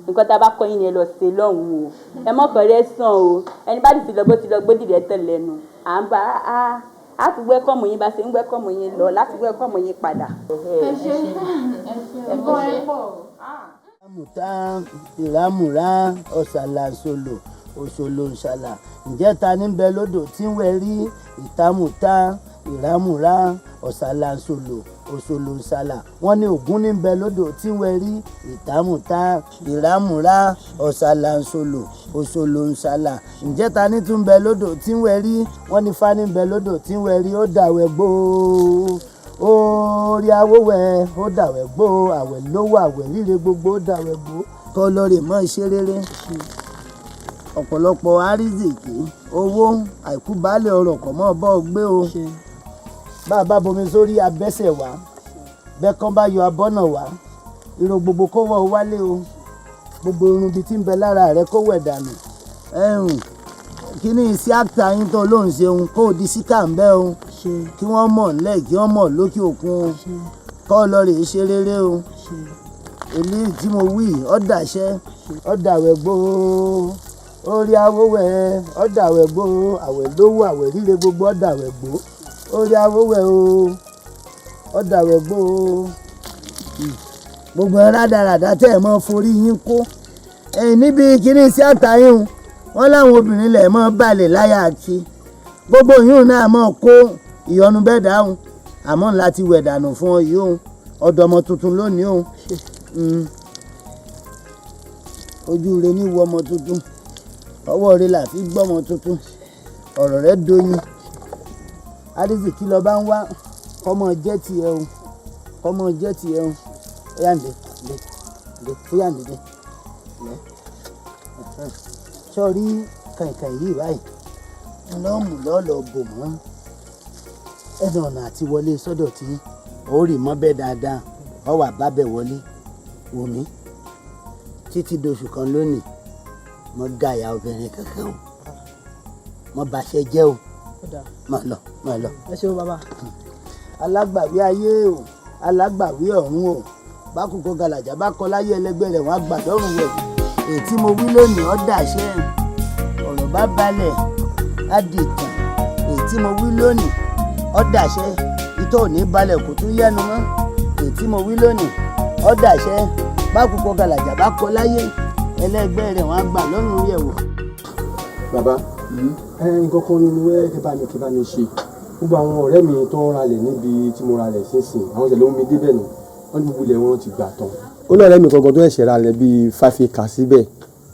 nǹkan tá a bá kọ́ yín ni ẹ lọ ṣe lọ́hùn o ẹ mọ́kọ̀ rẹ̀ sàn o ẹni bá ti lọ bó ti lọ gbódì rẹ̀ tẹ̀ lẹ́nu à ń bá a ti gbẹ́ kọ́mù yín bá ṣe ń gbẹ́ kọ́mù yín lọ láti gbẹ́ kọ́mù yín padà. ẹ ṣe ìbọn ẹ pọ̀. ìrámùtá ìrámùrá ọ̀sàlàṣọlò òṣòlò ìṣàlà ǹjẹ́ ta níbẹ̀ lódò tí ń wẹ̀ rí ìtàmùtá ìrámùrá ọ̀sàlàṣọlò òṣòlò ìṣàlà wọ́n ní Ògún níbẹ̀ lódò tí ń wẹ̀ rí ìtàmùtá ìrámùrá ọ̀sàlàṣọlò òṣòlò ìṣàlà ǹjẹ́ ta ní tún bẹ̀ lódò tí ń wẹ̀ rí wọ́n ní Fá níbẹ̀ lódò tí ń wẹ̀ rí ó dàwẹ̀ gbó orí awówẹ̀ ó dàwẹ̀ gbó àwẹ̀ lówó àwẹ̀ líle gbogbo ó dàwẹ̀ gbó kọ́ lọ́ọ̀rì mọ́ iṣẹ́ rere ọ̀pọ̀lọpọ̀ àrísìkí owó àìkú baálé ọrọ̀ kọ̀ mọ́ bọ́ gbé o bá a bá bomi sórí abẹ́sẹ̀ wá bẹ́ẹ̀ kán bá yọ abọ́nà wá irun gbogbo kó wọ́ wálé o gbogbo irun bíi tí ń bẹ lára rẹ kó wẹ̀ dànù kí ni iṣẹ́ àtà yín tó lóun ṣeun kó o di síkà ń bẹ́ o kí wọ́n mọ̀ nílẹ̀ kí wọ́n mọ̀ lókè òkun o kọ́ ọ lọ rèé ṣe rere o èlé tí mo wí ọ̀dàṣẹ́ ọ̀dàwẹ̀ gbòó orí awówẹ̀ ọ̀dàwẹ̀ gbó àwẹ̀ lówó àwẹ̀ líle gbogbo ọ̀dàwẹ̀ gbó orí awówẹ̀ o ọ̀dàwẹ̀ gbó gbogbo ẹ̀ rádaràdá tẹ́ ẹ̀ mọ́ forí yín kó ẹ̀yìn níbi kíní sí àtàyìn wọn láwọn obìnrin lẹ̀ mọ́ balẹ̀ láyà àti gbogbo yìí náà mọ́ kó ìyọnu bẹ́ẹ̀ dáhùn àmọ́ ńlá ti wẹ̀ dànù fún ọ yìí o ọ̀dọ́mọ tuntun lónìí o ojú rẹ ní ìwọ ọmọ tuntun ọwọ́ rẹ là fi gbọ́mọ tuntun ọ̀rọ̀ rẹ doyin àrísìkí lọ bá ń wá kọ́mọ jẹ́ tiẹ̀ o kọ́mọ jẹ́ tiẹ̀ o yáǹdé yáǹdé sọ́ọ́rí kàìnkàìn yìí báyìí lọ́ọ̀mù lọ́ọ̀lọ́ bò mọ́ ẹnu ọ̀nà àti wọlé sọ́dọ̀ tí ó rì mọ́ bẹ́ẹ̀ dáadáa ọ wà bá bẹ̀ wọlé wò mí títí doṣù kan lónìí mo gàyà obìnrin kankan o mo bàṣẹ jẹ́ o má lọ. ẹ ṣeun bàbá. alágbàwí ayé o alágbàwí ọ̀run o bákùkọ gàlàjà bá kọ láyé ẹlẹgbẹ́ rẹ̀ wọ́n á gbà lọ́rùn rẹ̀ èyí tí mo wí lónìí ọ́ dàṣẹ́ ọ̀rọ̀ bá balẹ̀ á di ìtàn èyí tí mo wí lónìí ọ́ dàṣẹ́ ìtọ́ ò ní balẹ̀ kò tún yẹnu mọ́ èyí tí mo wí lónìí ọ́ dàṣẹ́ bákùkọ gàlàjà bá kọ láyé ẹlẹgbẹ́ rẹ̀ wọ́n á gbà lọ́rùn rẹ̀ wò. bàbá nǹkan kan ni mo wẹ́ kí bá mi ṣe gbogbo àwọn ọ̀rẹ́ mi tó ń ralẹ̀ níbi tí mo ralẹ̀ sínsìn àwọn tẹ̀lé omi débẹ̀ ni wọ́n ní gbogbo ilẹ̀ wọn ti gbà tán. ó lọ́ọ̀rẹ́ mi kankan tó ẹ̀ṣẹ̀ ralẹ̀ bíi 5 acres síbẹ̀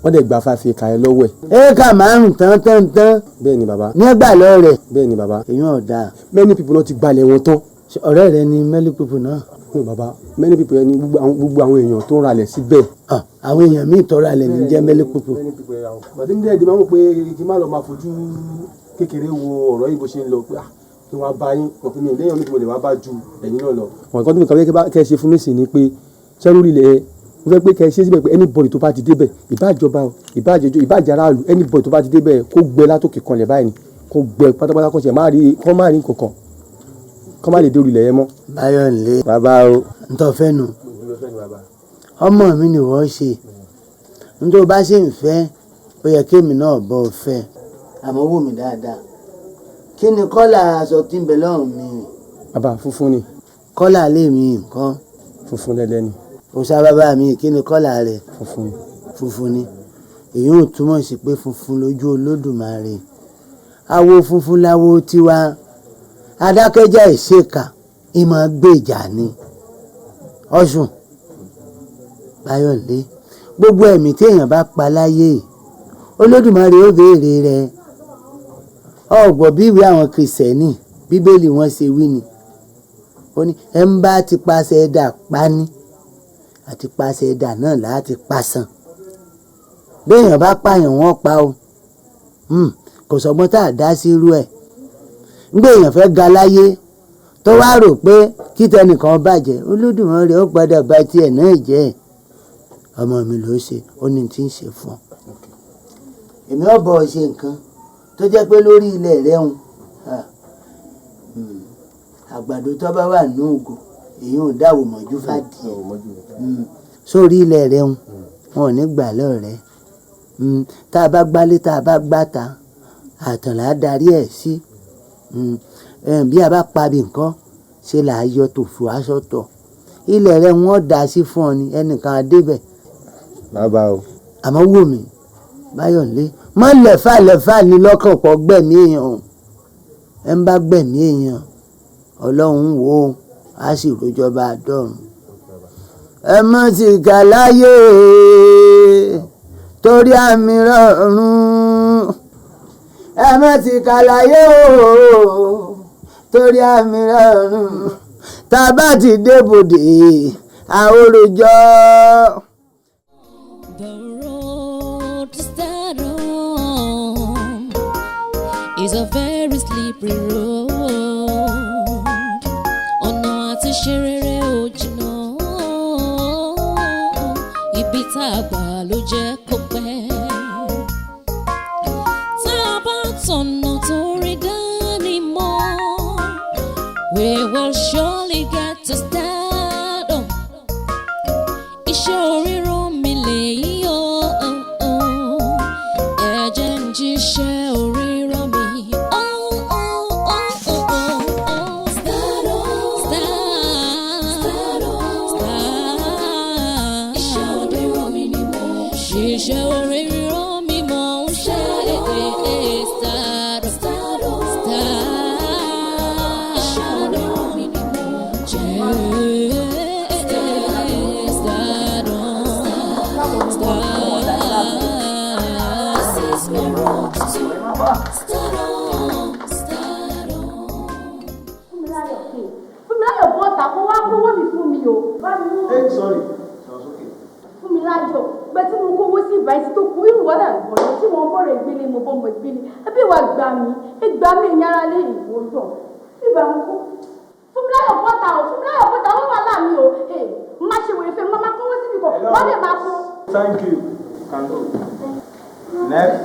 wọ́n dẹ̀ gba 5 acres yẹn lọ́wọ́ ẹ̀. éèkà márùn tán. bẹ́ẹ̀ ni bàbá. nígbà lọ́ọ̀rẹ̀. bẹ́ẹ̀ ni bàbá. èyí ò dáa. many people náà ti gbalẹ̀ wọn tán. ọ̀rẹ́ rẹ ni many people náà. no bàbá many people yẹn ni gbogbo àwọn èèyàn tó ń ralẹ̀ síbẹ̀. àwọn èèyàn míì tọrọ alẹ̀ ní jẹ́ many people. bàtí mi dẹ́ẹ̀dì máa ń pè kí n má lọ máa fojú kékeré wo ọ̀rọ̀ yìí bó ṣe ń lọ pé kí wọ́n bá yín kàn fún mi lẹ́yìn omi tí mo lè wá bá ju ẹ̀yin náà lọ. ọ̀kan tó mi kàn fẹ́ kẹ́ ẹ ṣe fún mi sí ni pé sẹ́rú ilẹ̀ mo fẹ́ pé kẹ́ ẹ ṣe síbẹ̀ pé anybody tó bá ti débẹ̀ ìbájọba ìbájẹ aráàlú anybody tó bá ti débẹ̀ kó gbẹ látòkè kanlẹ̀ báyìí ni kó gbẹ pátápátá kó ṣe má rí nǹkankan kó má lè dé orí ilẹ̀ yẹn mọ́. báyọ̀ nílé bàbá o ntọ́fẹ́ nu ọmọ mi ni wọ́n ṣe nítorí bá ṣe ń fẹ́ ó yẹ kémi náà bọ́ fẹ́ àmọ́ wò mí dáadáa kí ni kọ́là aṣọ tí ń bẹ lọ́rùn mi. bàbá funfun ni. kọ́là lèmi nǹkan. Funfun lẹ́lẹ́ ni. Òòṣà bàbá mi kí ni kọ́là rẹ̀? Funfun. Funfun ni. Èyí ò túmọ̀ sí pé funfun lójú Olódùmarè. Awo funfun láwo tiwa. Adákẹ́jẹ́ ìṣèkà ìmọ̀ gbèjà ni. Ọ̀ṣun Báyọ̀lé gbogbo ẹ̀mí tí èèyàn bá pa láyé Olódùmarè ó béèrè rẹ̀. Ọ̀gbọ̀ bí ìwé àwọn kìrìsìtẹ́nì bíbélì wọn ṣe wí ni. Ó ní ẹ̀ ń bá ti pàṣẹ ẹ̀dà pani àti pàṣẹ ẹ̀dà náà láti pàṣán. Béèyàn bá pààyàn wọ́n pa o. Kò sọgbọ́n tá a dá sí irú ẹ̀. Nígbà èèyàn fẹ́ ga láyé tó wá rò pé kí tẹnìkan bàjẹ́ Olódùmarè ó padà bá tiẹ̀ náà jẹ́. Ọmọ mi ló ṣe ó ní tí ń ṣe fún ọ. Èmi ò bọ̀ ṣe nǹkan tó jẹ́ pé lórí ilẹ̀ rẹ̀ ń àgbàdo tó bá wà ní ògò èyí ò dáwò mọ́jú fàdí sórí ilẹ̀ rẹ̀ ń wọn ò ní gbà lọ́rẹ́. Tá a bá gbálé tá a bá gbáta àtànlá darí ẹ̀ sí. Bí a bá pabi nǹkan ṣe là á yọ tòfò aṣọ tọ̀. Ilẹ̀ rẹ̀ wọ́n dá sí fún ọ ni ẹnìkan adébẹ̀. Bàbá o. Àmọ́ wò mí Báyọ̀lé má lẹ̀fà ní lọ́kàn pọ̀ gbẹ̀mí èèyàn o. Ẹ ń bá gbẹ̀mí èèyàn Ọlọ́run wò ó á sì rojọba àdọ́run. Ẹ mọ̀ sí kà láyé torí àmì rọrùn. Ẹ mọ̀ sí kà láyé o torí àmì rọrùn. Tá a bá ti débòde àoròjọ́. The road to Stardom is a very slippery road. Ọ̀nà àti ṣe rere ò jìnnà. Ibi tá a gbà ló jẹ́ kó pẹ́. Tá a bá tọ̀nà tó rí dání mọ́, we will surely get to Stardom. Iṣẹ́ oríran mi lèyí o. Ẹ̀jẹ̀ ń jíṣẹ́ oríran mi. Iṣẹ́ oríran mi mò ń ṣe. Stardom. Iṣẹ́ oríran mi ni mò ń jẹ́. This is my road to Stardom. Fúnmiláyọ̀ bọ́ta kó wá kówó mi fún mi o. Hey, sorry. Fúnmiláyọ̀ gbẹ tí mo kówó sí ìbáyìí tó kú ìwọ́dà ìbọ̀lọ́ tí wọ́n bọ̀rẹ̀ gbélé mo bọ́ mọ̀ gbélé ẹbí wa gbà mí ìyára lé ìwò yọ̀ ìgbà mo kó. Fúnmiláyọ̀ bọ́ta wọ́n wà láàmì o. Má ṣe wèrè fẹ́ máa kówó síbi kan wọ́n lè máa kó. Thank you. Can go. Next.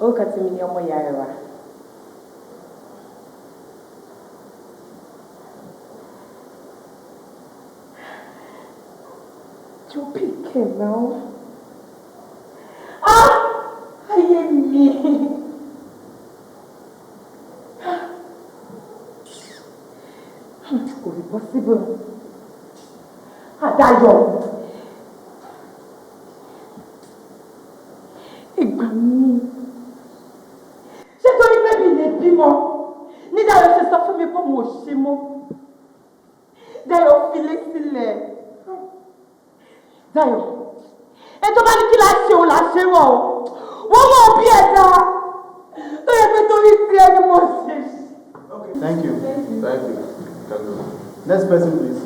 Ó kàtí mi ní ọmọ ìyá rẹ̀ wá. Jọ pìkẹ̀ náà. Ayé mi. Kò rí possible. Àdáyọ̀. Ìgbà mi. Ṣé torí pé mi lè bímọ? Ní Dayọ̀ ṣe sọ fún mi pé mo ṣe mọ́. Dayọ̀ filé sílẹ̀. Dayọ̀, ètò bá ní kí la ṣe òun là ṣe wọ̀ o. Wọ́n mọ̀ bí ẹ̀dá. Tó yẹ pé torí ti ẹni mo ṣe. Thank you. Can go. Next person, please.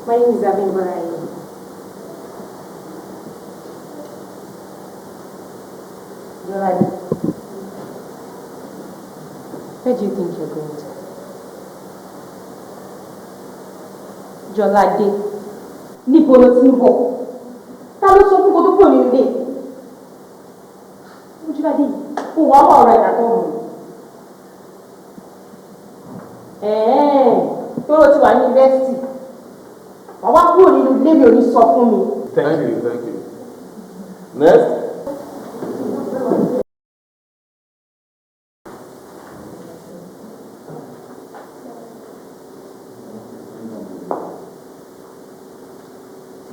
My name is Ibrahim. Jolade, where do you think you're going to? Jolade, níbo ló ti ń bọ̀? Ta ló sọ fún kó tó pò ní ilé? Jolade, kò wá wà ọ̀rọ̀ ìdàtọ̀ mọ̀. tó o ti wà ní yunifásitì wọ́n wá kúrò nínú ilé mi ò ní sọ fún mi. Thank you, thank you. Next.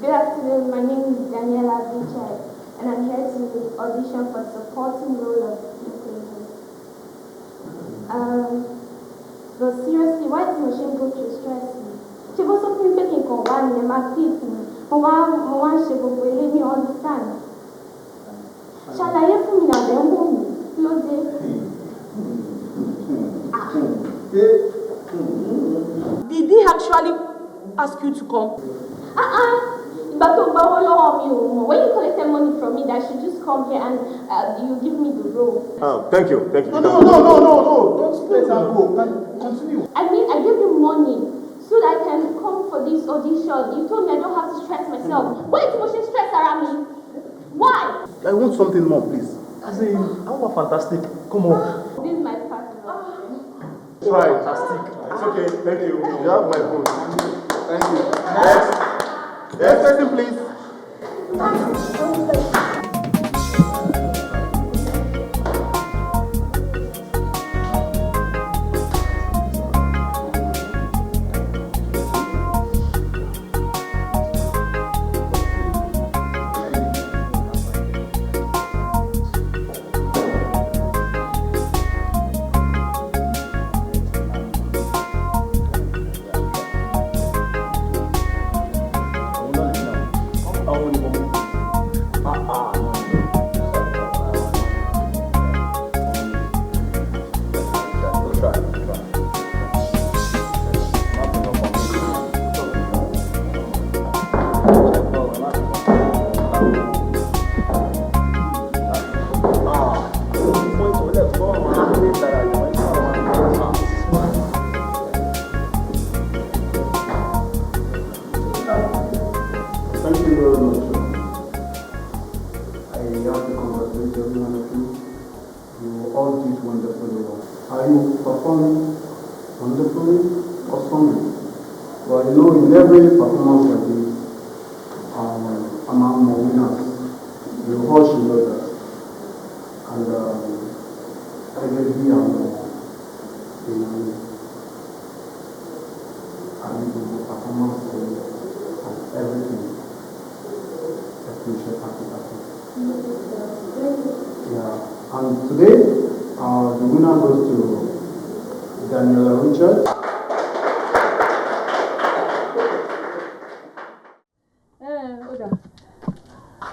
Good afternoon, my name is Daniela Vichai, and I'm here to audition for supporting role of Ibrahim. But seriously, why is the machine go through stress? She was something taking for one year, my teeth, one she go let me understand. Shall I hear from me now? Then who? Close it. Did he actually ask you to come? But when you collected money from me, that should just come here and you give me the role. Oh, thank you, thank you. No. Don't let her go. Continue. I mean, I give you money so that I can come for this audition. You told me I don't have to stress myself. Why is motion stress around me? Why? I want something more, please. As in, how fantastic. Come on. This is my partner. Fantastic. It's okay, thank you. You have my phone. Thank you. Next person, please.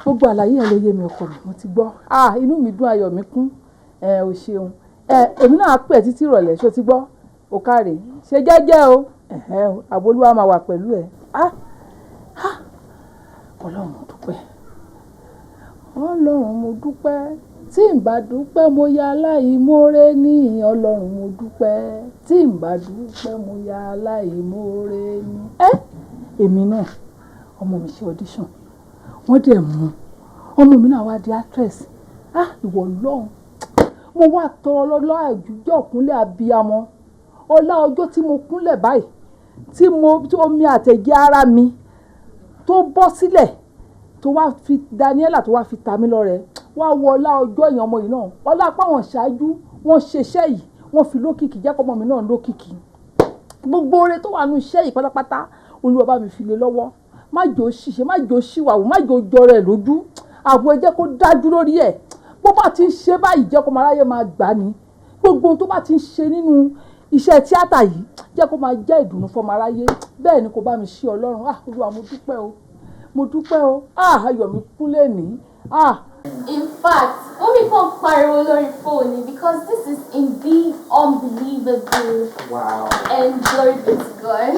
Gbogbo àlàyé ẹ ló yé mi ọkọ mi mo ti gbọ́ inú mi dùn ayọ̀ mi kún o ṣeun èmi náà pè títí ìrọ̀lẹ́ ṣó ti gbọ́ o káre ṣe jẹ́jẹ́ o àbólúwa máa wà pẹ̀lú ẹ Ọlọ́run mo dúpẹ́ Ọlọ́run mo dúpẹ́ tí n bá dúpẹ́ mo ya aláìmoore ní Ọlọ́run mo dúpẹ́ tí n bá dúpẹ́ mo ya aláìmoore ní. Èmi náà ọmọ mi ṣe audition wọ́n dẹ̀ mú ọmọ mi náà wá di actress ìwọ Ọlọ́run mo wá tọrọ lọ́lọ́ àjùjọ́ kúnlẹ̀ abiyamọ ọlá ọjọ́ tí mo kúnlẹ̀ báyìí tí omi àtẹ̀jẹ́ ara mi tó bọ́ sílẹ̀ tó wá fi Daniela tó wá fi ta mí lọ́rẹ wá wọ ọlá ọjọ́ èèyàn ọmọ yìí náà ọlá apá wọn ṣáájú wọn ṣeṣẹ́ yìí wọ́n fi lókìkí jẹ́ kọ́mọ mi náà lókìkí gbogbo oore tó wà nínú iṣẹ́ yìí pátápátá Olúwa bá mi fi lé lọ́wọ́ má jò ṣìṣe má jò ṣìwàwù má jò jọrọ ẹ̀ lójú àbò ẹ jẹ́ kó dájú lórí ẹ̀ bó bá ti ń ṣe báyìí jẹ́ kó máa ráyè máa gbà ní gbogbo ohun tó bá ti ń ṣe nínú iṣẹ́ tíátà yìí jẹ́ kó máa jẹ́ ìdùnnú fọmọ aráyé bẹ́ẹ̀ ni kó bá mi ṣe Ọlọ́run Olúwa mo dúpẹ́ o ayọ̀ mi kún lẹ́nìí In fact, mommy can't pariwo lórí phone because this is indeed unbelievable. Wow. And glory be to God.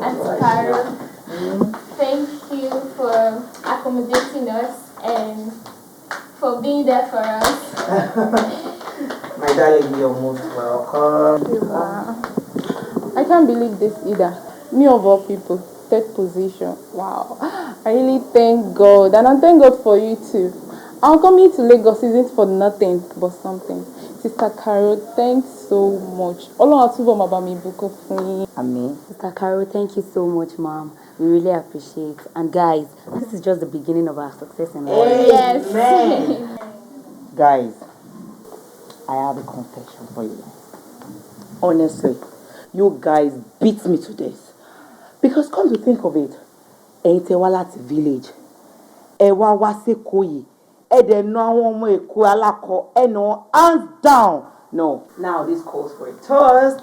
Auntie Carol, thank you for accommodating us and for being there for us. My darling, you're most welcome. I can't believe this either. Me of all people, third position. Wow. I really thank God. And I thank God for you too. Our coming to Lagos isn't for nothing but something. Sister Carol, thanks so much. Ọlọ́run àtúbọ̀ máa bá mi bùkún fún yín. Amen. Sister Carol, thank you so much, Mom. We really appreciate. And guys, this is just the beginning of our success in life. Yes. Guys, I have a confession for you. Honestly, you guys beat me to this. Because come to think of it, ẹ̀yin tẹ́ wá láti village, ẹ wá s'Èkó yìí, ẹ dẹ̀ nà àwọn ọmọ Èkó alákọ̀, ẹ nà hands down. No, now this calls for a toast.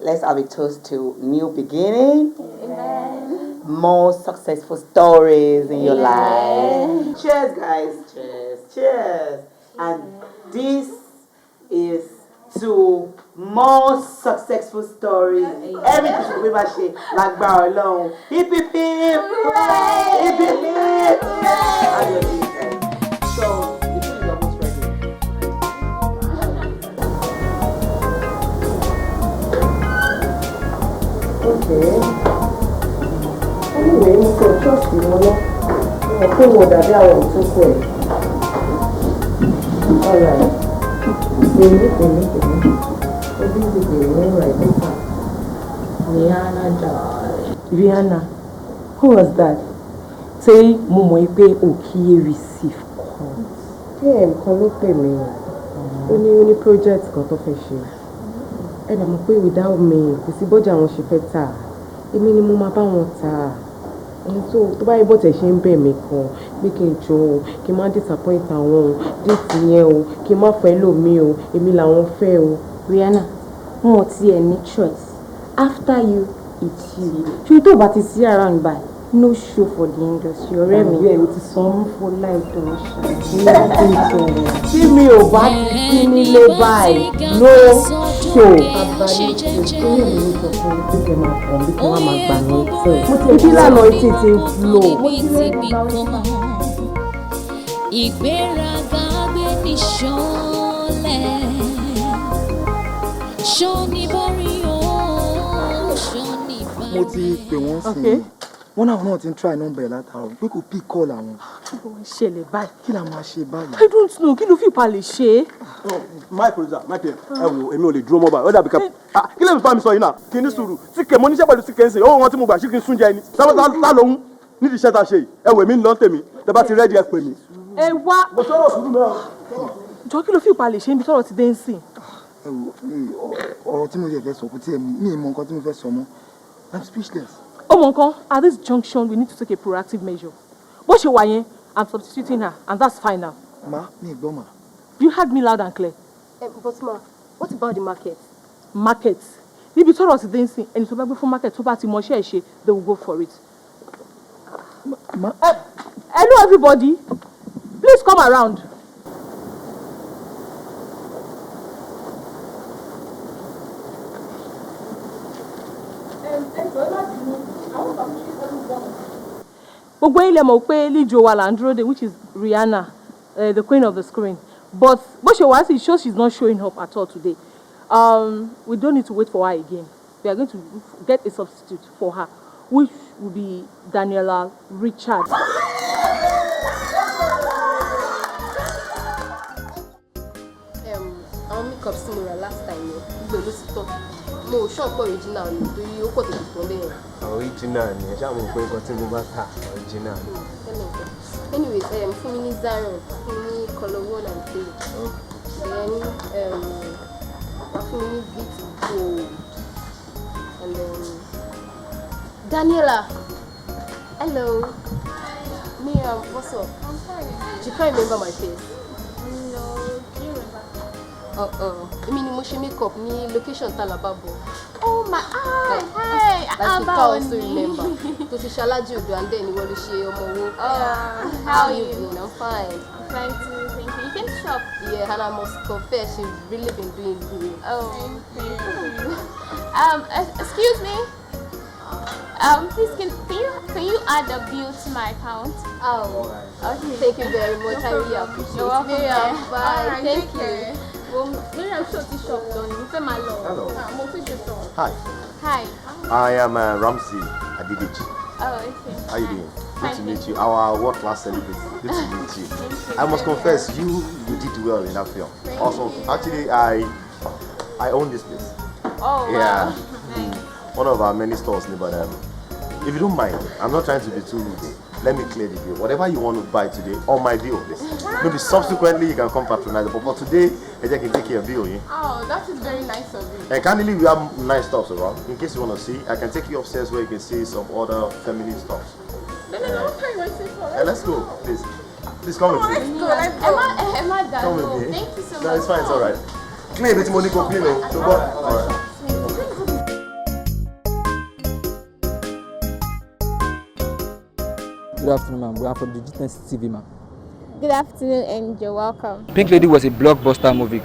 Let's have a toast to new beginning. Amen. More successful stories in your life. Cheers, guys. Cheers. Cheers. And this is to more successul stories. Everything should be my shit. Like bar alone. Hip hip hip. Hip hip hip. So, the food is almost ready. Okay. Anyway, mo kò trust you lọ. Mo pé mo dàbí àwọn tó kù ẹ̀. Alright. Pèmí. Obi ti bèrè lẹ́rọ ẹ̀dẹ́ta. Rihanna darling. Rihanna, who was that? Ṣé mo mọ̀ pé òkìyè receive call? PM kan ló pè mí. Ó ní project kan tó fẹ́ ṣe. Ẹ dà mọ̀ pé without me kò sí bọ́jà wọn ṣe fẹ́ tà. Èmi ni mo máa bá wọn tà. So tó bá yẹ bọ́tẹ̀ ṣe ń bẹ̀ mí kan bí kí n jọ o kí n má disappoint àwọn o déètì yẹn o kí n má fẹ́ lòmí o èmi làwọn fẹ́ o. Rihanna, wọn ò tiẹ̀ ní choice. After you, it's you. Ṣé tó bá ti sí around by no show for the industry ọ̀rẹ́ mi. Àbí ẹ̀ o ti sọ mú for life tó ń ṣe. Tí mi ò bá ti sí nílé báyìí no show. Àbáyé ti tó yẹ mi sọ fún mi pé kẹ́ máa kàn bí kí wọ́n máa gbà ní ìtẹ̀. Mo ti kí lànà etí ti ń flow. Mo ti rí ìgbéraga gbé ní ṣọlẹ̀ ṣọ́ni borí o ṣọ́ni bá mo ti pè wọ́n sí i wọ́n náà ti ń try number látàrọ̀ pé kò pick call àwọn. ṣẹlẹ̀ báyìí. kí la máa ṣe báyìí. I don't know kí ló fi pa lè ṣe. my producer my pm ẹ wo èmi ò lè dúró mọ́ báyìí ó dàbí ká kí lè mi bá mi sọ yìí náà kí ní sùúrù tí kè mo níṣẹ́ pẹ̀lú tí kè ń sè owó wọn tí mo gbà sí kí n sún jẹ ẹni tá lóhun nídìí iṣẹ́ tá a ṣe yìí ẹ wò èmi ń lọ tèmi tẹ bá ti rẹ́ẹ̀dì ẹ pè mí. ẹ wá. mo sọ̀rọ̀ sùúrù mẹ́rin. jọ kí ló fi pa lè ṣe níbi tọ́rọ̀ ti dé ń sìn. ọ̀rọ̀ tí mo yẹ fẹ́ sọ kò tí mi ì mọ nǹkan tí mo fẹ́ sọ mọ́ I'm speechless. ọmọ nǹkan at this junction we need to take a proactive measure bó ṣe wà yẹn I'm substituting her and that's fine now. Ma, mi ì gbọ́ ma. You heard me loud and clear. But ma, what about the market? Market. Níbi tọ́rọ̀ ti dé ń sìn ẹni tó bá gbé fún market tó bá ti mọ iṣẹ́ ẹ̀ ṣe they will go for it. Hello everybody, please come around. Gbogbo ilẹ̀ mọ̀ pé Lijo wa là ń dúró de which is Rihanna, the queen of the screen. But bó ṣe wá sí show she's not showing up at all today. We don't need to wait for her again. We are going to get a substitute for her, which will be Daniela Richard. Àwọn makeup sí mo rà last time yẹn gbogbo ló ti tán mo ò ṣọ́ọ̀pọ̀ original ni torí ó pọ̀ tètè tán bẹ́ẹ̀. Original ni ẹ ṣáà mọ̀ pé nǹkan tí mo bá ta original. Anyways fún mi ní Zion fún mi ní colour 1 and 3 then fún mi ní bit gold and then Daniela, hello. Miriam, what's up? I'm fine. You can't remember my face. No, do you remember? I mean, mo ṣe makeup ní location Talababo. Oh my, hi. That's the car also remember. To fi ṣalájú odò and then ìwọ ló ṣe ọmọ owó. How are you? Been? I'm fine. I'm fine too, thank you. You came to shop? Yeah, and I must confess, she's really been doing good. Oh, thank you. Excuse me. Please can you add a bill to my account? Oh, okay. Thank you very much. I really appreciate it. You're welcome. Miriam, bye. Alright, Thank take care. you. Well, Miriam short this shop done. You feel my love. Hello. Mo fi ṣe tán. Hi. Hi. I am Ramsey Adedeji. Oh, okay. How you doing? Good to meet you. Our world-class celebrity. Good to meet you. I must confess, you did well in that film. Awesome. Actually, I own this place. Oh, yeah. wow. Nice. One of our many stores, but if you don't mind, I'm not trying to be too rude. Let me clear the bill. Whatever you want to buy today, on my bill, please. Maybe subsequently you can come patronize. But for today, I can take your bill. Yeah? Oh, that is very nice of you. And kindly, we have nice stuff around. In case you want to see, I can take you upstairs where you can see some other feminine stuff. No, carry my seat for Let's go, please. Please come with me. Let's go. Emma, Come with me. Thank you so much. No, it's fine, it's alright. Clean it, money, clean it. Alright. Good afternoon, ma'am. We are from the Digitance TV, ma'am. Good afternoon, and you're welcome. Pink Lady was a blockbuster movie.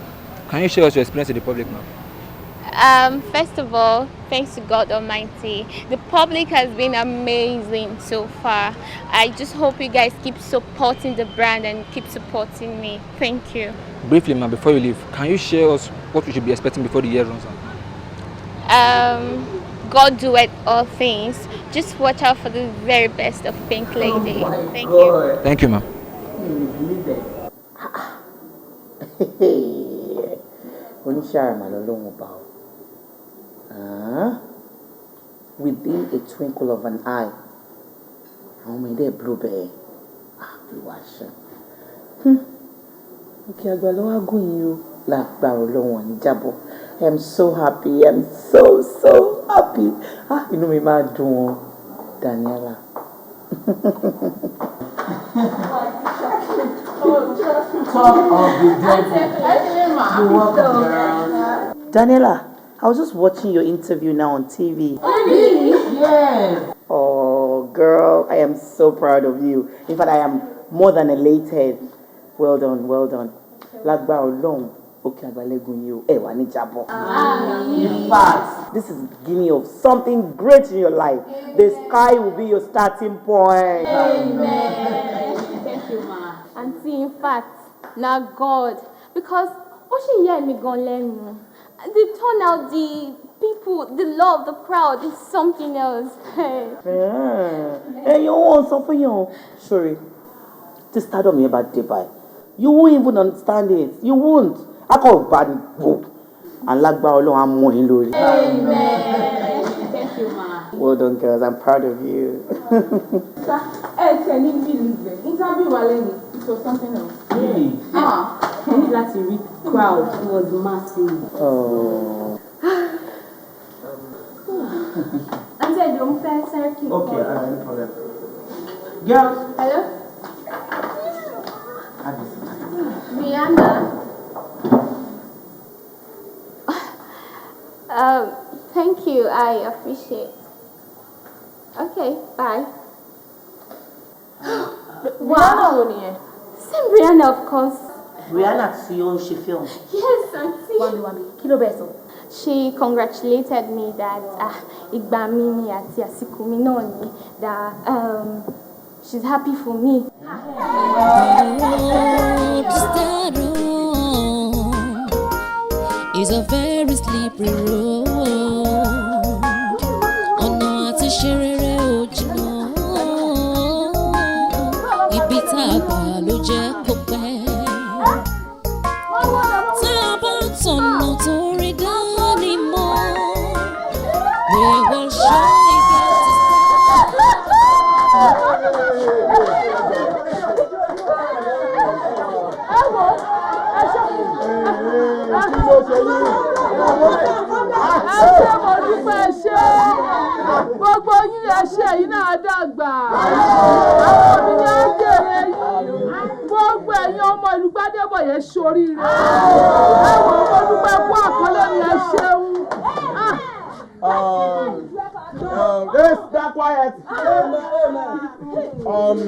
Can you share us your experience with the public, ma'am? First of all, thanks to God Almighty. The public has been amazing so far. I just hope you guys keep supporting the brand and keep supporting me. Thank you. Briefly, ma'am, before you leave, can you share us what we should be expecting before the year runs out? God doeth all things. Just watch out for the very best of Pink Lady. Thank you. Thank you, ma'am. Within a twinkle of an eye. How many blueberry? We wash. Okay, I'm so happy. I'm so happy. You know me, my doing Daniela. Daniela, I was just watching your interview now on TV. Really? Yes. Oh, girl, I am so proud of you. In fact, I am more than elated. Well done, well done. Long. Okay, in fact, this is the beginning of something great in your life. Amen. The sky will be your starting point. Amen. Thank you, ma. And see, in fact, now God, because what she hear me gonna learn, the turnout, the people, the love, the crowd is something else. Hey, you want something, you? Sorry, this Stardom here about Dubai. You won't even understand it. You won't. I call bad book. And like I'm more in Lord. Amen. Thank you, ma. Well done, girls. I'm proud of you. Can you believe it? Interview Waleni. It was something else. Really? Can you let you read? Crowd was massive. Oh. And then don't play circuit. Okay, no problem. Girls. Hello? Rihanna. Thank you. I appreciate. Okay, bye. Wow. Same Rihanna, of course. Rihanna, she filmed. Yes, auntie. Kilo beso. She congratulated me that Ibrahim àti àsìkò mi náà ni that she's happy for me. Stardom is a very slippery road. Ọ̀nà àti ṣe rere ò jìnnà. Ibi tá a gbà ló jẹ́ kó pẹ́. Tá a bá tọ̀nà tó rí dání mọ́, we will surely get to Gbogbo yín ẹ ṣe yìí náà dàgbà. Àwọn mi ní àjèrè yín. Gbogbo ẹ̀yin ọmọ ìlú Gbádébọ̀ yẹn ṣoríire. Ẹ̀wọ̀n ọmọ dúpẹ́ kú àkọlé mi ẹ ṣeun. Let's stay quiet.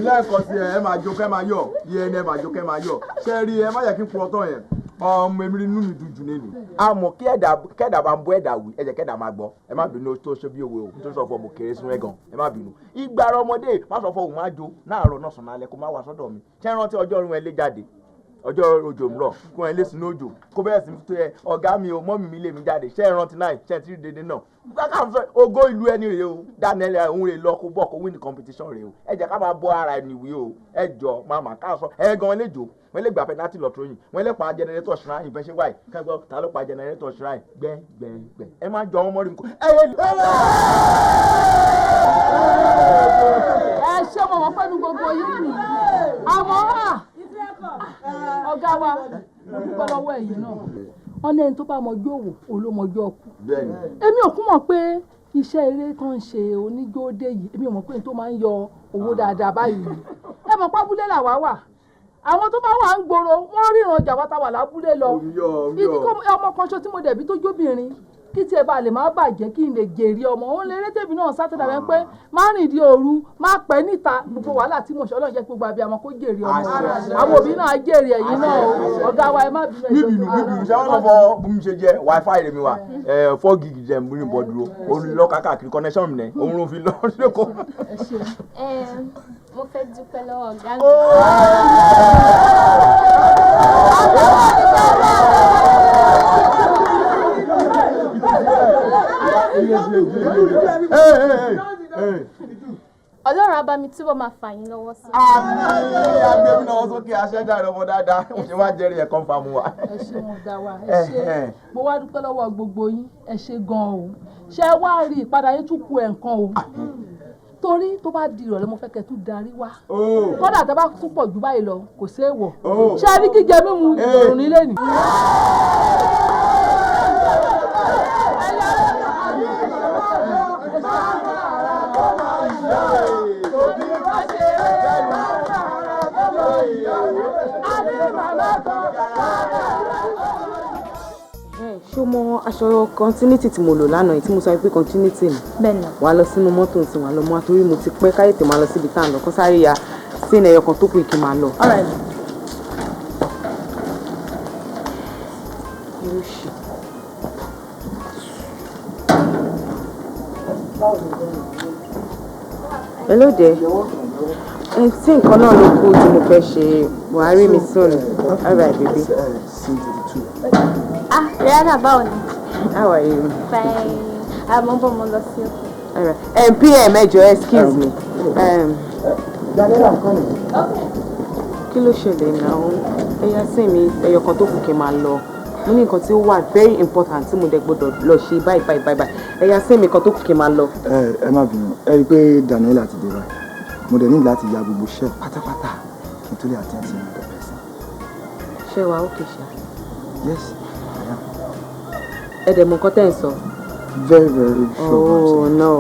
Lẹ́ẹ̀kan sí ẹ máa jó kẹ́ máa yọ̀. Yẹ́n ẹ máa jó kẹ́ máa yọ̀. Ṣé rí ẹ má yẹ kí n purọ́ tán yẹn? Èmi inú mi dùn jù nínú. Àmọ́ kẹ́dà bá ń bọ́ ẹ̀dà wí ẹ̀jẹ̀ kẹ́dà máa gbọ́. Ẹ má bínú tó ṣe bí òwe o tó sọ fún ọmọ kéré sún ẹ̀gàn. Ẹ má bínú. Ìgbà ọmọdé má sọ fún òun má jó láàárọ̀ náà sùn lálẹ́ kó má wá sọ́dọ̀ mi. Ṣé rántí ọjọ́ ọ̀run ẹ lé jáde? ọjọ́ òjò ń rọ̀ kó ẹ lé sínú òjò kó bẹ̀rẹ̀ sí tó yẹ ọ̀gá mi o mọ́mì mi lè mi jáde ṣé ẹ rántí náà ṣé ẹ ti rí dédé náà káká sọ ògo ìlú ẹni rèé o Daniel òun rè lọ kó bọ̀ kó win competition rèé o ẹ jẹ́ ká máa bọ́ ara ẹni wí o ẹ jọ màmá ká sọ ẹ gan lè jò wọ́n lè gbà penalty lọ́tọ́ yìí wọ́n lè pa generator shrine ìfẹ́ ṣe wáyé kẹ́gbọ́ ta ló pa generator shrine gbẹ́gbẹ́gbẹ́ ẹ má jọ ọmọ rí nǹkan ẹ yé lu. ẹ ṣé mo mọ̀ pé ní gbogbo yìí nì àmọ́ ọ̀gá wa mo dúpẹ́ lọ́wọ́ ẹ̀yin náà wọ́n ní ẹni tó bá mọjú òwò olómọjú ọkù èmi ò kún mọ̀ pé iṣẹ́ eré tó ń ṣe oníjóde yìí èmi ò mọ̀ pé ní tó máa ń yọ owó dáadáa báyìí ẹ mọ̀ pábúlé làwa wà àwọn tó bá wà ń gbòòrò wọ́n ríran ọjà wa ta wà lábúlé lọ ìdí kọ́ ọmọ kan ṣo tí mo dẹ̀bi tó jóbìnrin kí tiẹ̀ bá lè má bàjẹ́ kí n lè jèrè ọmọ òun lè rétèmi náà sátidà rẹ pé má rìn di òru má pẹ́ níta gbogbo wàhálà tí mo ṣe ọlọ́run jẹ́ gbogbo abiyamọ kó jèrè ọmọ àwọn òbí náà jèrè ẹ̀yìn náà ọ̀gá wa ẹ má bínú ẹ̀ bíbínú ṣé wọn lọ fọ bí mi ṣe jẹ wifi rẹ mi wa 4 gig jẹ n bínú bọ dúró òun lọ káàkiri connection mi nẹ òun ló fi lọ lẹkọọ. mo fẹ́ dúpẹ́ lọ́wọ́ ọ̀gá Ọlọ́run á bá mi túbọ̀ máa fà yín lọ́wọ́ sí. Agbẹ́mi náà sókè aṣẹ́jà rẹ̀ ọmọ dáadáa mo ṣe máa jẹ́rìí ẹ̀ kọ́ńfàmù wa. ẹ ṣé mo dá wa ẹ ṣé mo wá dúpẹ́ lọ́wọ́ gbogbo yín ẹ ṣé gan-an o ṣé wá rí ìpadà yín tún ku ẹ̀ǹkan o torí tó bá di ìrọ̀lẹ́ mo fẹ́ kẹ́ tún darí wá kódà tẹ́ bá tún pọ̀ jù báyìí lọ kò séèwọ̀ ṣé ẹ rí jíjẹ mímu ìrọ̀rùn nílé nì. ṣó mọ aṣọ continuity tí mo lò lánàá yìí tí mo sọ pé continuity ni wà á lọ sínú mọ́tò tí wà á lọ mọ́ àtòrí mo ti pẹ́ káyé tí mo lọ síbi tá à ń lọ kó sáré ya sínú ẹyọ kan tó kù kí n máa lọ. Hello there. Tí nǹkan náà ló kù tí mo fẹ́ ṣe Buhari mi soon. All right, baby. Rihanna, báwo ni? How are you? Fine. Mo bọ̀ mo lọ sí òkè. All right. PM ẹ jọ̀ọ́ excuse me. Kí ló ṣẹlẹ̀ náà? Ẹyà sí mi ẹyọ kan tó kù kí n máa lọ. Mo ní nǹkan tí ó wà very important tí mo dẹ̀ gbọ́dọ̀ lọ ṣe báyìí. Ẹyà sí mi kan tó kù kí n máa lọ. Ẹ má bínú ẹ rí i pé Daniela ti dé báyìí mo dẹ̀ ní láti ya gbogbo ṣẹ́ pátápátá kí n tó lè attend sí the person. Ṣé wàá okay ṣá? Yes, I am. Ẹ dẹ̀ mọ nǹkan tẹ́ ń sọ. Very very sure. Oh no,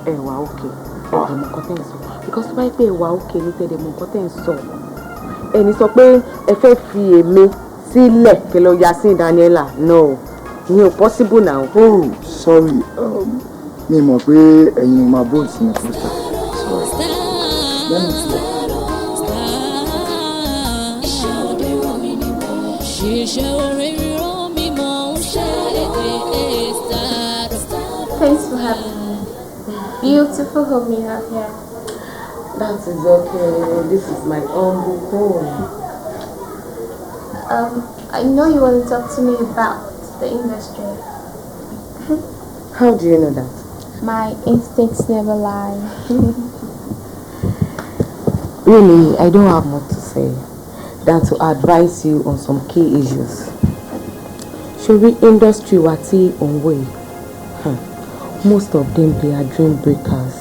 ẹ wà okay. Ẹ dẹ̀ mọ nǹkan tẹ́ ń sọ because tó bá yẹ pé ẹ wà okay ní tẹ́ dẹ̀ mọ nǹkan tẹ́ ń sọ. Ẹni sọ pé ẹ fẹ́ fi èmi sílẹ̀ kí lọ ya sí Daniela no ní o possible now. Oh sorry mi mọ̀ pé ẹ̀yin máa bold sí mi first. Thanks for having me. Beautiful home you have here. That is okay. This is my humble home. I know you want to talk to me about the industry. How do you know that? My instincts never lie. Really, I don't have much to say than to advise you on some key issues. Should we industry wati on way? Most of them they are dream breakers.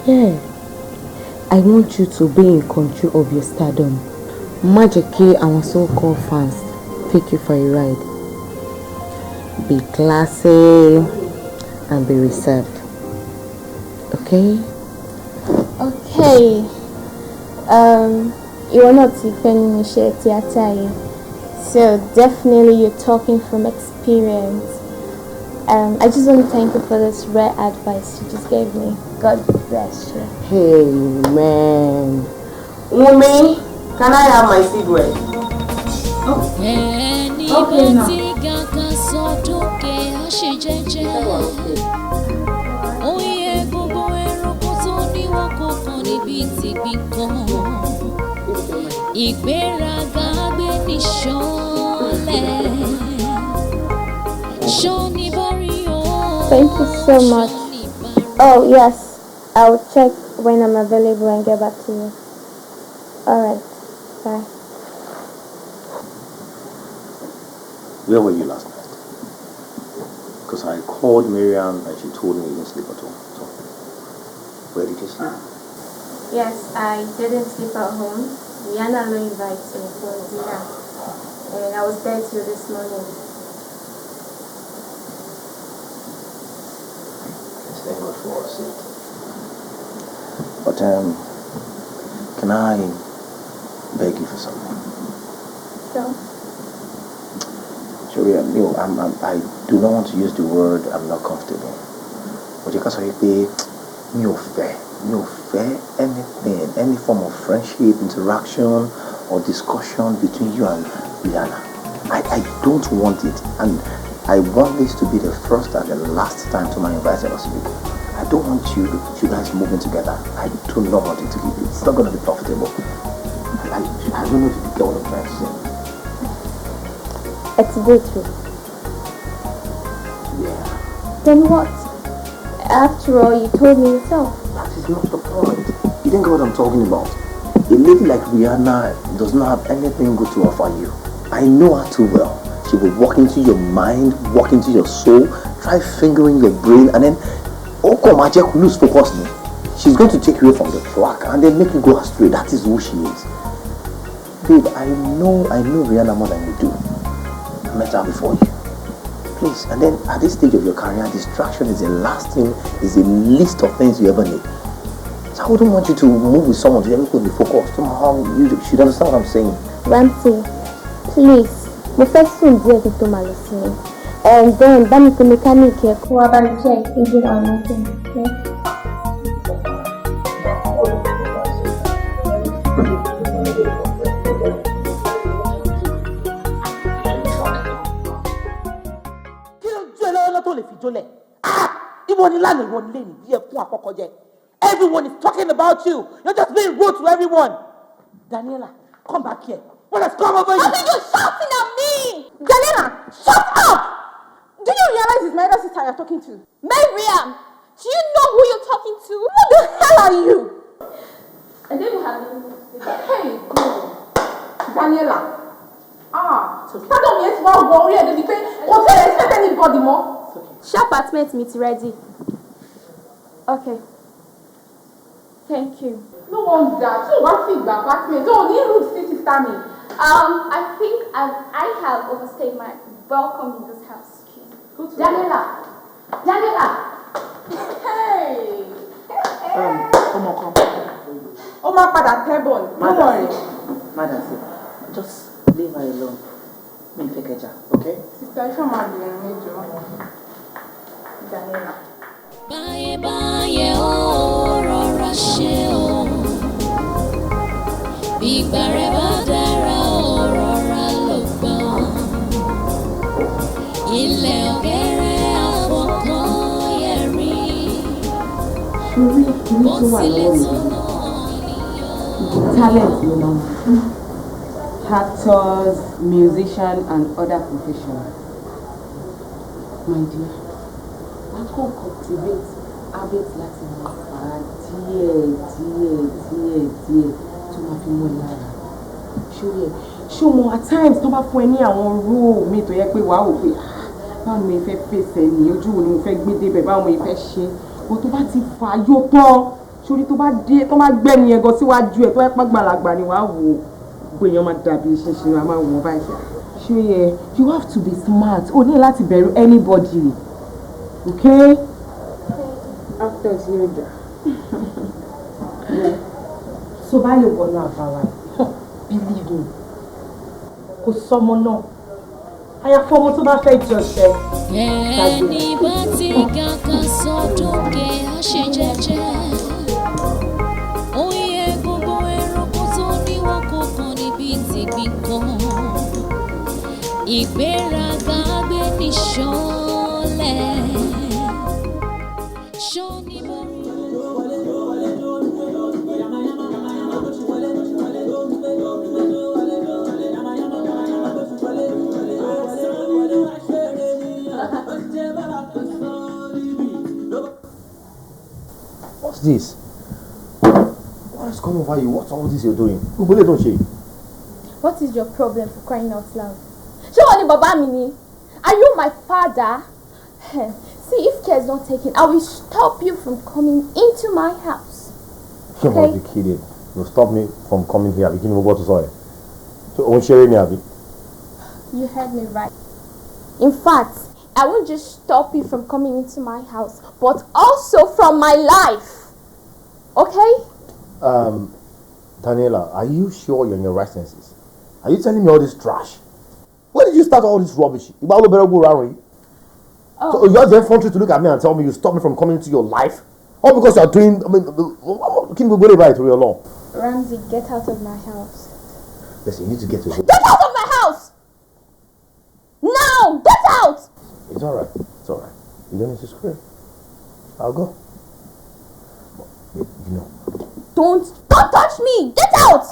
Yeah. I want you to be in control of your stardom. Majiki and so-called fans take you for a ride. Be classy and be reserved. Okay? Okay. You're not even theater, so definitely you're talking from experience. I just want to thank you for this rare advice you just gave me. God bless you. Hey man, Wumi, can I have my seed well? Okay now. ìgbéraga gbé ní ṣánlẹ̀. Ṣọ́ni borí o. Thank you so much. Oh, yes. I'll check when I'm available and get back to you. Alright. Bye. Where were you last night? Because I called Miriam and she told me you didn't sleep at all. So, where did you sleep? Yes, I didn't sleep at home. Rihanna invited me for dinner. And I was there till this morning. Thank God for us. But can I beg you for something? Sure. Sure, I do not want to use the word I'm not comfortable. But you can say me fair anything, any form of friendship, interaction, or discussion between you and Rihanna. I don't want it, and I want this to be the first and the last time to my invited us. I don't want you guys moving together. I do not want it to be. It's not going to be profitable. I don't know if you get what I'm trying to say. It's good too. Yeah. Then what? After all, you told me yourself. That is not the point. You don't get what I'm talking about. A lady like Rihanna does not have anything good to offer you. I know her too well. She will walk into your mind, walk into your soul, try fingering your brain, and then lose focus. She's going to take you away from the track and then make you go astray. That is who she is. Babe, I know Rihanna more than you do. I met her before you. Please, and then at this stage of your career, distraction is the last thing, is the least of things you ever need. So I wouldn't want you to move with someone to ever be focused. Somehow you should understand what I'm saying. Ramsey, please. My first soon dear to my listening. And then Bami to mechanic here, who are going to check engine or nothing. Okay? Everyone is talking about you. You're just being rude to everyone. Daniela, come back here. What has come over you? How are you shouting at me? Daniela, shut up! Do you realize it's my other sister you're talking to? Miriam, do you know who you're talking to? Who the hell are you? And then you have hey, go. Daniela. Stardom yet one warrior and they say, don't expect anybody more. Shop apartment meet ready. Okay. Thank you. No wonder. So what's the apartment? Don't need room sister me. I think I have overstayed my welcome in this house. Daniela. Hey. Come on. Oh my father, table. Don't worry. Madam, just leave her alone. Me take her, okay? Sister, show my Daniela. Báyé ó rọra ṣe o. Bí ìgbà rẹ̀ bá dára ó rọra ló gbà. Ilẹ̀ ọ̀gẹ́rẹ́ àfọkànyẹ̀rí. Ṣorí kìíní tó wà lọ́wọ́ mi. Talent ló máa ń fún. Actors, musicians, and other professionals. My dear, I can cultivate habits láti máa fara díẹ̀ tó máa fi mọ́ ẹ lára. Ṣé mo at times tó bá fún ẹ ní àwọn role mi tó yẹ pé wàá wò pé báwo ni mo fẹ́ fèsì ẹ̀ ní ojú wo ni mo fẹ́ gbé débẹ̀ báwo ni mo fẹ́ ṣe bó tó bá ti fà yó tán sórí tó bá gbẹ́ni ẹ̀gọ́ síwájú ẹ̀ tó yẹ pàgbàlagbà ni wàá wò gbogbo èèyàn máa dàbí ṣinṣin wa máa wọ̀ báyìí. Ṣé you have to be smart o ní láti bẹ̀rù anybody. Okay? After it's your job. So by your one believe me. Kò sọmọ náà. Àyàfọ́ ọmọ tó bá fẹ́ jọ ṣẹ. Ẹni bá ti gàgà sọ́dọ̀kẹ́ àṣejẹ́jẹ́. Oyè gbogbo ẹranko tó níwọ̀n kọ̀ọ̀kan níbi tìgbín kan. Ìgbéraga gbé ní ṣánlẹ̀. this? What is coming over you? What's all this you're doing? What is your problem for crying out loud? Ṣé wọ́n ní bàbá mi ni? Are you my father? See, if care is not taken, I will stop you from coming into my house. You must be kidding. You'll stop me from coming here. You can't go to soil. So, won't share me, Abby? You heard me right. In fact, I won't just stop you from coming into my house, but also from my life. Okay? Daniela, are you sure you're in your right senses? Are you telling me all this trash? Where did you start all this rubbish? So you're just front to look at me and tell me you stop me from coming into your life? All because you're doing, can we go right to your law? Ramsey, get out of my house. Listen, you need to get to Get out of my house! Now! Get out! It's alright. It's alright. You don't need to scream. I'll go. But, you know. Don't touch me! Get out!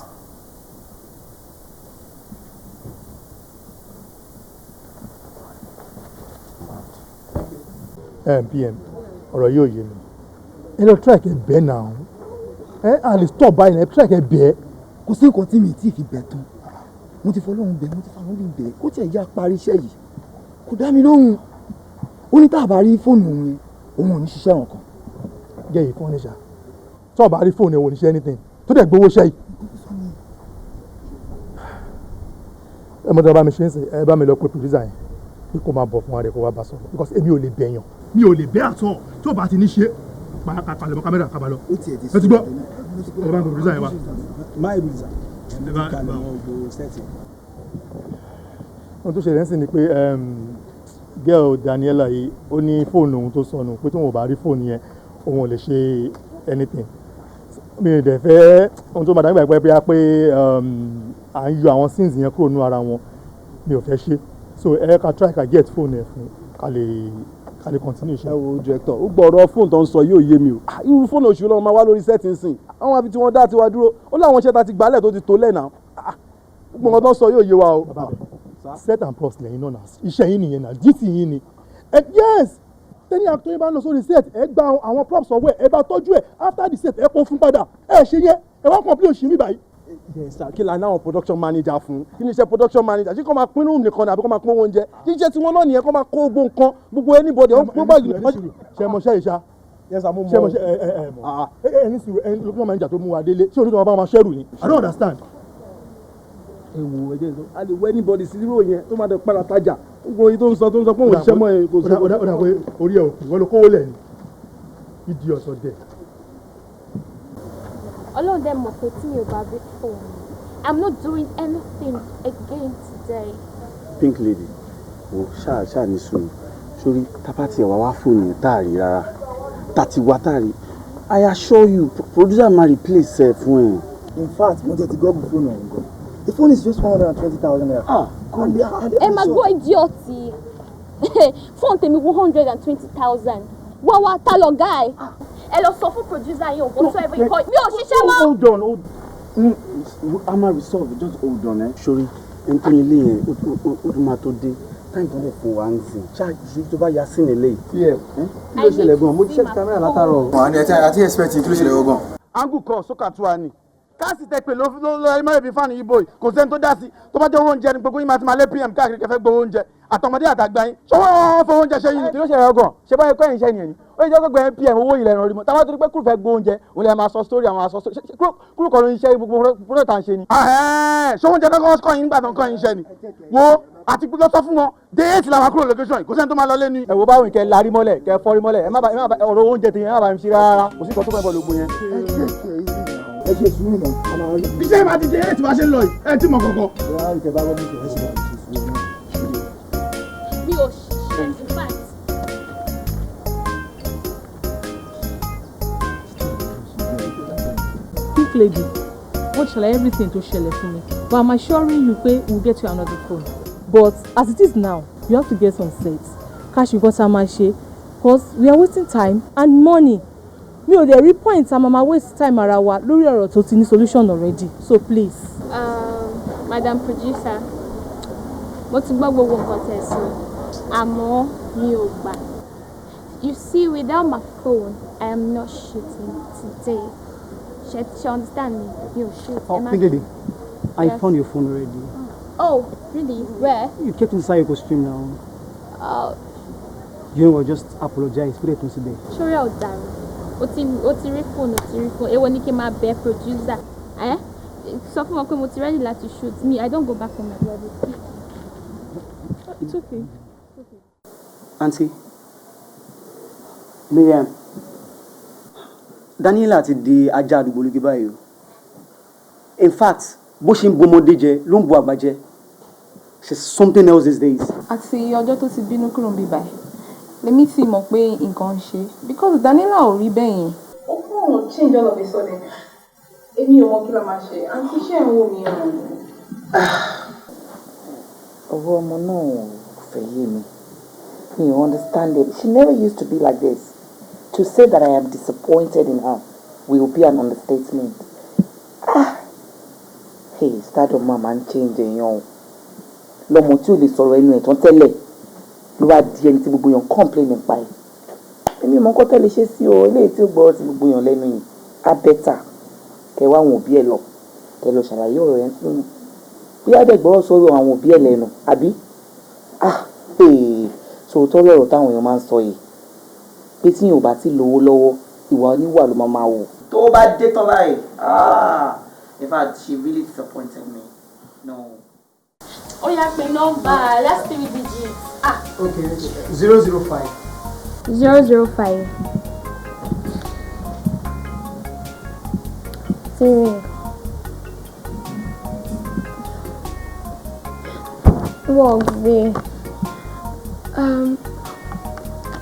PM, ọ̀rọ̀ yóò yé mi. Ẹ lọ track ẹ bẹ́ẹ̀ náà. A lè stop báyìí ẹ track ẹ bẹ́ẹ̀. Kò sí nǹkan tí mi tí fi bẹ̀ tán. Mo ti fọlọ́run bẹ̀, mo ti fọlọ́run bẹ̀. Kó tiẹ̀ yá parí iṣẹ́ yìí. Kò dá mi lóhùn. Ó ní tá a bá rí fóònù òun yẹn, òun ò ní ṣiṣẹ́ wọn kan. Jẹ́ yìí fún oníṣà. Tó o bá rí fóònù ẹ̀ wò ní ṣe anything. Tó dẹ̀ gbowó ṣẹ́ yìí. Ẹ mọ̀ tí wọ́n bá mi ṣe ń sìn, ẹ bá mi lọ pé producer yẹn. Bí kò máa bọ̀ fún wa rẹ̀ kó wá bá sọ̀rọ̀. Because èmi ò lè bẹ̀yàn. Mi ò lè bẹ́ àtọ̀ tí ò bá ti ní ṣe pàlẹ́ mọ́ kámẹ́rà kábàlọ́. Ẹ ti gbọ́ ẹ bá ń gbọ́ producer yẹn wá. Máa ìlú ìsà ẹ bá kalẹ̀ wọn gbogbo sẹ́ẹ̀tì. Ohun tó ṣẹlẹ̀ ń sìn ni pé girl Daniela yìí ó ní fóònù òun tó sọnù pé tí wọn ò bá rí fóònù yẹn òun ò lè ṣe anything. Mi ò dẹ̀ fẹ́ ohun tó máa dàgbà pé à ń yọ àwọn scenes yẹn kúrò nínú ara wọn mi ò fẹ́ ṣe so ẹ ká try ká get fóònù ẹ̀ fún ká lè continue ṣe. Ẹ wo director ó gbọ́ ọ̀rọ̀ fóònù tó ń sọ yóò yé mi o irú fóònù òṣù lọ́wọ́ máa wá lórí setting sìn àwọn àfi tí wọ́n dá tiwa dúró ó láwọn iṣẹ́ ta ti gbálẹ̀ tó ti tó lẹ́nà gbogbo nǹkan tó ń sọ yóò yé wa o. Set and props lẹ́yìn náà iṣẹ́ yín nìyẹn náà duty yín ni yes tẹ́ni actor yín bá ń lọ sórí set ẹ gba àwọn props ọwọ́ ẹ bá tọ́jú ẹ after the set ẹ kó fún padà ẹ ṣe yẹn ẹ wá complete òṣì mi báyìí. Kí la náà production manager fún kí ni iṣẹ́ production manager ṣé kò máa pín room nìkan ni àbí kò máa pín oúnjẹ kí iṣẹ́ tí wọ́n náà nìyẹn kò máa kó gbogbo nǹkan gbogbo anybody gbogbo báyìí. ṣe mọṣẹ́ ìṣá ṣe mọṣẹ́ ẹ ní sùúrù ẹ production manager tó mú wa délé ṣé onídìí wọn bá máa ṣẹ́rù ni I don't understand. ẹ wo ẹjẹ sọ a lè wọ anybody sí irú yẹn tó máa dẹ padà tajà gbogbo yìí tó ń sọ pé òun ṣiṣẹ́ mọ́ ẹ kò sí. ó dà pé orí ẹ ò kù wọ́n ló kówó lẹ̀ ni ìdí ọ̀sọ̀ dẹ̀. Ọlọ́run dẹ̀ mọ̀ pé tí mi ò bá rí fóònù I'm not doing anything again today. Pink lady o ṣáà ní sùúrù sórí tápátì ẹ̀wà wá fóònù yẹn táàrí rárá tàti wá táàrí I assure you producer ma replace ẹ fún ẹ. In fact mo jẹ ti gọ́ọ̀gù fóònù ọ̀hún gan. The phone is just 120,000 naira. Ẹ máa gbọ́ idioti fóònù tèmi 120,000 wá tá lọ guy ẹ lọ sọ fún producer yẹn òbó sọ ẹbí ikọ mi ò ṣiṣẹ́ mọ́. Hold on a máa resolve it just hold on sori ẹni tó nílé yẹn ó tún máa tó dé táyì tó lè fún wa ń sìn ṣáàjú tó bá ya sí nílé yìí. kí ló ṣẹlẹ̀ gan-an mo ti ṣẹ́ẹ̀tì kámẹ́rà látàárọ̀. àní àti expect kí ló ṣẹlẹ̀ gan-an. angu kan sókà tó wa ni káàsì tẹ pé ló ẹ má bí fáànù yìí bòyì kò sẹ́ni tó dá sí tó bá jẹ́ owó oúnjẹ ni gbogbo yín máa ti máa lé pm káàkiri kẹfẹ́ gbowó oúnjẹ àtọmọdé àtàgbà yín ṣọwọ́ wọn fowó oúnjẹ ṣe yín ni. kí ló ṣẹlẹ̀ ọgàn ṣé báyìí kọ́ ẹ̀yìn iṣẹ́ nìyẹn ni ó yẹ jẹ́ gbogbo ẹ̀ pm owó ilẹ̀ ẹ̀rọ rí mọ́ táwọn torí pé kúrò fẹ́ gbowó oúnjẹ òun lè máa sọ story àwọn aṣọ kúrò kọ́ ló ń ṣe gbogbo product à ń ṣe ni. ṣé oúnjẹ tó kọ́ yín nígbà tó ń kọ́ yín iṣẹ́ ni wo àti gbogbo sọ fún wọn déètì làwọn kúrò location yìí kò sẹ́ni tó máa lọ lé ní. ẹ wo báwo kẹ larí mọ́lẹ̀ kẹ fọ́rí mọ́lẹ̀ ẹ má bá ọ̀rọ̀ oúnjẹ tèèyàn má bá mi ṣe rárá kò sí ìkọ́ tó fẹ́ bọ́ lóògùn yẹn. ẹ ṣe sùúrù náà. iṣẹ́ ìbá ti dé ẹ̀ tí wàá ṣe ń lọ yìí ẹ̀ tí mọ̀ kankan. mi ò ṣiṣẹ́ in fact. Pink lady wọ́n ṣàlàyé everything tó ṣẹlẹ̀ fún mi but I'm assuring you pé we'll get you another phone but as it is now you have to get some sense cash nǹkan tá a máa ṣe because we are wasting time and money mi ò dẹ̀ rí point a máa waste time ara wa lórí ọ̀rọ̀ tó ti ní solution already so please. Madam producer mo ti gbọ́ gbogbo nǹkan tẹ́ sọ àmọ́ mi ò gbà You see, without my phone, I am not shooting today. She understand me? You shoot. Oh, Pink Lady, I found your phone already. Oh, really? Where? You kept inside your costume now. You know what? Just apologize. Put it on today. Sure, I'll die. What's your phone? Ewo ni ke ma be producer. So fún wọn pé mo ti ready láti shoot me. I don't go back on my brother. It's okay. Auntie, Miriam, Daniela ti di ajá àdúgbò lóge báyìí o. In fact, bó ṣe ń bomọdé jẹ ló ń bo àgbà jẹ. She's something else these days. Àti ọjọ́ tó ti bínú kúrò ń bí báyìí lèmi ti mọ̀ pé nǹkan ń ṣe because Daniela ò rí bẹ́ẹ̀ yẹn. Ó kàn change all of a sudden. Èmi ò mọ̀ kí la máa ṣe àǹtí ṣe ń wò mí ọ̀run. Ọwọ́ ọmọ náà fẹ́ yé mi. You understand it. She never used to be like this. To say that I am disappointed in her will be an understatement. Hey, Stardom máa ń change èèyàn. Lọ́mọ tí ò lè sọ̀rọ̀ ẹnu ẹ̀ tán tẹ́lẹ̀ ló wá di ẹni tí gbogbo èèyàn complain nípa ẹ̀. Èmi mọ̀ kọ́ tẹ́lẹ̀ ṣe sí ọ eléyìí tí ó gbọ́ sí gbogbo èèyàn lẹ́nu yìí. Á bẹ́tà kẹ wá àwọn òbí ẹ̀ lọ kẹ lọ ṣàlàyé ọ̀rọ̀ yẹn fún un. Bí àdẹ̀gbọ́ sọ̀rọ̀ àwọn òbí ẹ̀ lẹ́nu àbí? Sòótọ́ lọ̀rọ̀ táwọn èèyàn máa ń sọ yìí pé tí yóò bá ti lówó lọ́wọ́ ìwà oníwà ló máa wò. Tó bá dé tán báyìí in fact she really disappointed me. No. Ó yá pé nọ́mbà last 3 digits. Okay, 005. 005. Siri. Wọ́n gbé.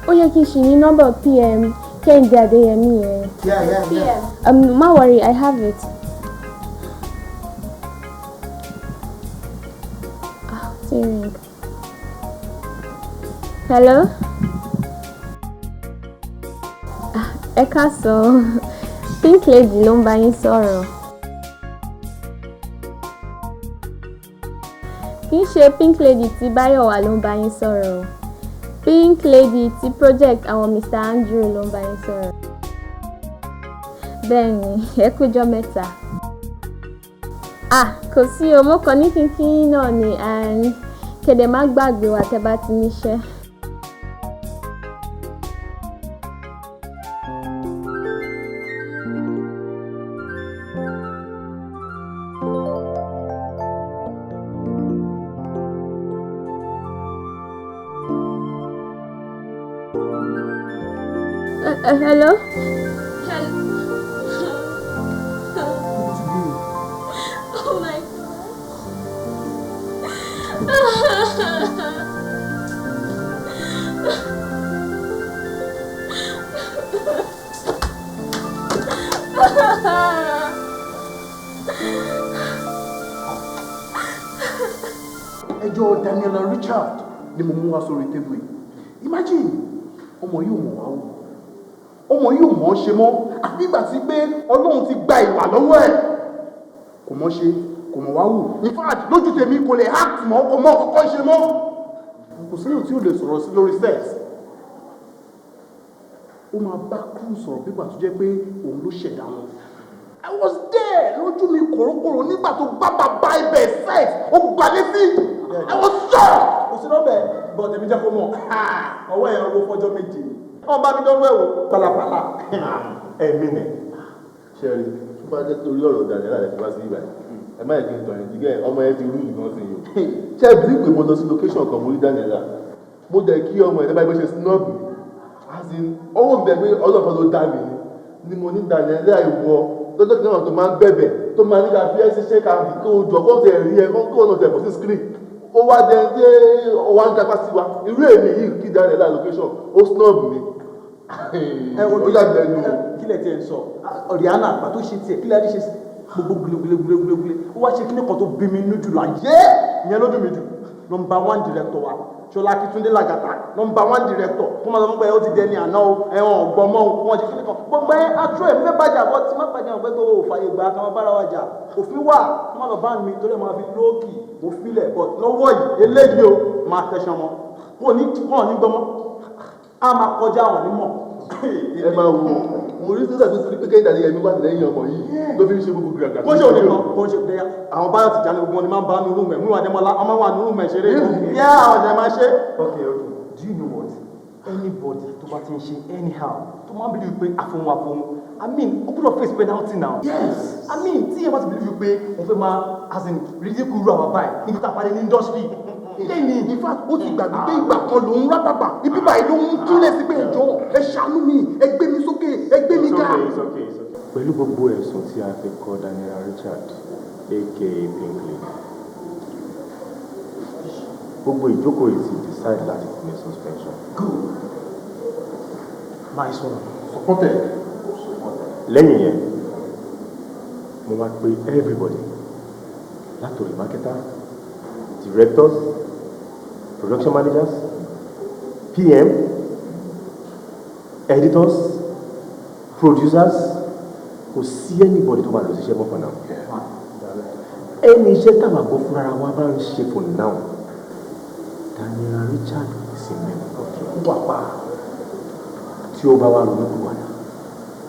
Ó yẹ kí n ṣì ní nọ́mbà PM Kẹ́hìndé Adéyẹmí yẹn. Yeah. Má worry, I have it. Siri. Hello? Ẹ káàsán. Pink Lady ló ń bá yín sọ̀rọ̀. Kì í ṣe Pink Lady tí Báyọ̀wá ló ń bá yín sọ̀rọ̀. Pink Lady tí project àwọn Mr. Andrew ló ń bá yín sọ̀rọ̀. Bẹ́ẹ̀ni, ẹ kújọ́ mẹ́ta. Kò sí o, mo kàn ní kínkín náà ni and kéde má gbàgbé wa tẹ́ bá ti níṣẹ́. Hello? Oh my Ẹjọ́ Daniela Richard ni mo mú wá sórí tébù yìí. Imagine ọmọ yóò mọ̀ wá wò. Ọmọ yóò mọ̀ ṣe mọ́ àbí ìgbà tí pé Ọlọ́run ti gba ìwà lọ́wọ́ ẹ̀. Kò mọ̀ ṣe, kò mọ̀ wá wò. In fact, lójú tèmi kò lè act mọ́, kò mọ̀ kọ́kọ́ ṣe mọ́. Kò sí èyí tí ó lè sọ̀rọ̀ sí lórí sex. Ó máa bá crew sọ̀rọ̀ nígbà tó jẹ́ pé òun ló ṣẹ̀dá wọn. I was there lójú mi kòrókòrò nígbà tó bá bàbá ibẹ̀ sex ó gbà létí. I was shocked. Kò sí lọ́bẹ̀ bọ̀ tèmi jẹ́ kó mọ̀. Ọwọ́ ẹ̀yàn ro fọjọ́ méje. Wọ́n bá mi dọ́rọ́ ẹ̀wò pàlàpàlà. Ẹ̀mí nẹ̀. Ṣẹ́rí, tó bá jẹ́ torí ọ̀rọ̀ Daniela rẹ̀ fi wá sí ibà yìí. Ẹ má yẹ kí n tọ̀ yẹn dígẹ̀ ọmọ yẹn ti rúùlù gan sí yìí. Ṣé ẹ bí pé mo lọ sí location kan mo rí Daniela? Mo dẹ̀ kí ọmọ ẹ̀ nígbà ṣe snub mi. Owó mi bẹ̀ pé ọlọ́kan ló dá mi ni mo ní Daniela ìwọ lọ́jọ́ kí náà tó máa ń bẹ̀bẹ̀ tó máa nígbà bí ẹ ṣe ṣe káàdì kó jọ kó tẹ̀ rí ẹ kó ọ̀nà tẹ̀ bọ̀ sí screen. Ó wá jẹ dé ọwá ń kápá sí wa irú èmi yìí kí Daniela location ó snub mi. Ó yàgbẹ́ nu. Kílẹ̀ tiẹ̀ ń sọ Rihanna àgbà tó ṣe tiẹ̀ kílẹ̀ ṣe gbogbo gbulegbulegbulegbulegbuleg ó wá ṣe kíní kan tó bí mi nínú jù láyé ìyẹn ló dùn mí jù number 1 director wa Ṣọlá Akíntúndé Làgàtà number 1 director kó máa sọ pé ó ti dẹni àná o ẹ̀wọ̀n ọ̀gbọ́mọ́ o wọ́n ṣe kíní kan gbogbo ẹ̀ atúrò ẹ̀ fẹ́ bàjá bọ́ tí má bàjá ọ̀gbẹ́ tó o fàyè gbà ká máa bára wa jà òfin wà kó má lọ bá mi torí ẹ̀ máa fi lóòkì mo filẹ̀ but lọ́wọ́ yìí eléyìí o máa tẹ̀sán mọ́ kó ní gbọ́mọ́ a máa kọjá àwọn onímọ̀. Ẹ máa wo orí sísè tó ti pé kéde àdéhùn ẹ̀mí wà lẹ́yìn ọmọ yìí ló fi ń ṣe gbogbo gíràgà. Kó ṣe òní kan, kó ṣe pé àwọn báyọ̀ ti jáde gbogbo wọn ni máa ń bá nínú rúùmù ẹ̀, múlò àdémọ́lá, ọmọ wà nínú rúùmù ẹ̀ ṣeré. Yá àwọn ọ̀dẹ̀ máa ṣe. Okay, do you know what? Anybody tó bá ti ń ṣe anyhow tó máa ń believe pé àfohùn I mean ó gbọ́dọ̀ face penalty now. Yes. I mean tí ẹ bá ti believe pé wọ́n fẹ́ máa as in ridicule àwọn báyìí níbi tá a parí ní industry. Lẹ́yìn in fact ó ti gbàgbé pé ìgbà kan lòún rábàbà ibi báyìí ló ń túlẹ̀ sí pé ìjọ ẹ ṣàánú mi ẹ gbé mi sókè ẹ gbé mi ga. It's okay. Pẹ̀lú gbogbo ẹ̀sùn tí a fi kọ Daniela Richard aka Pinkley gbogbo ìjókòó yìí ti decide láti fún ní suspension. Good. Nice one. Supported. Lẹ́yìn yẹn mo máa pe everybody látòrí marketer directors production managers PM editors producers kò sí anybody tó máa lọ síṣẹ́ mọ́ for now. Ẹni iṣẹ́ táwọn àgọ́ fúnra wa bá ń ṣe for now Daniela Richard sì mẹ́rin wà pa tí ó bá wà lórí ìwàdà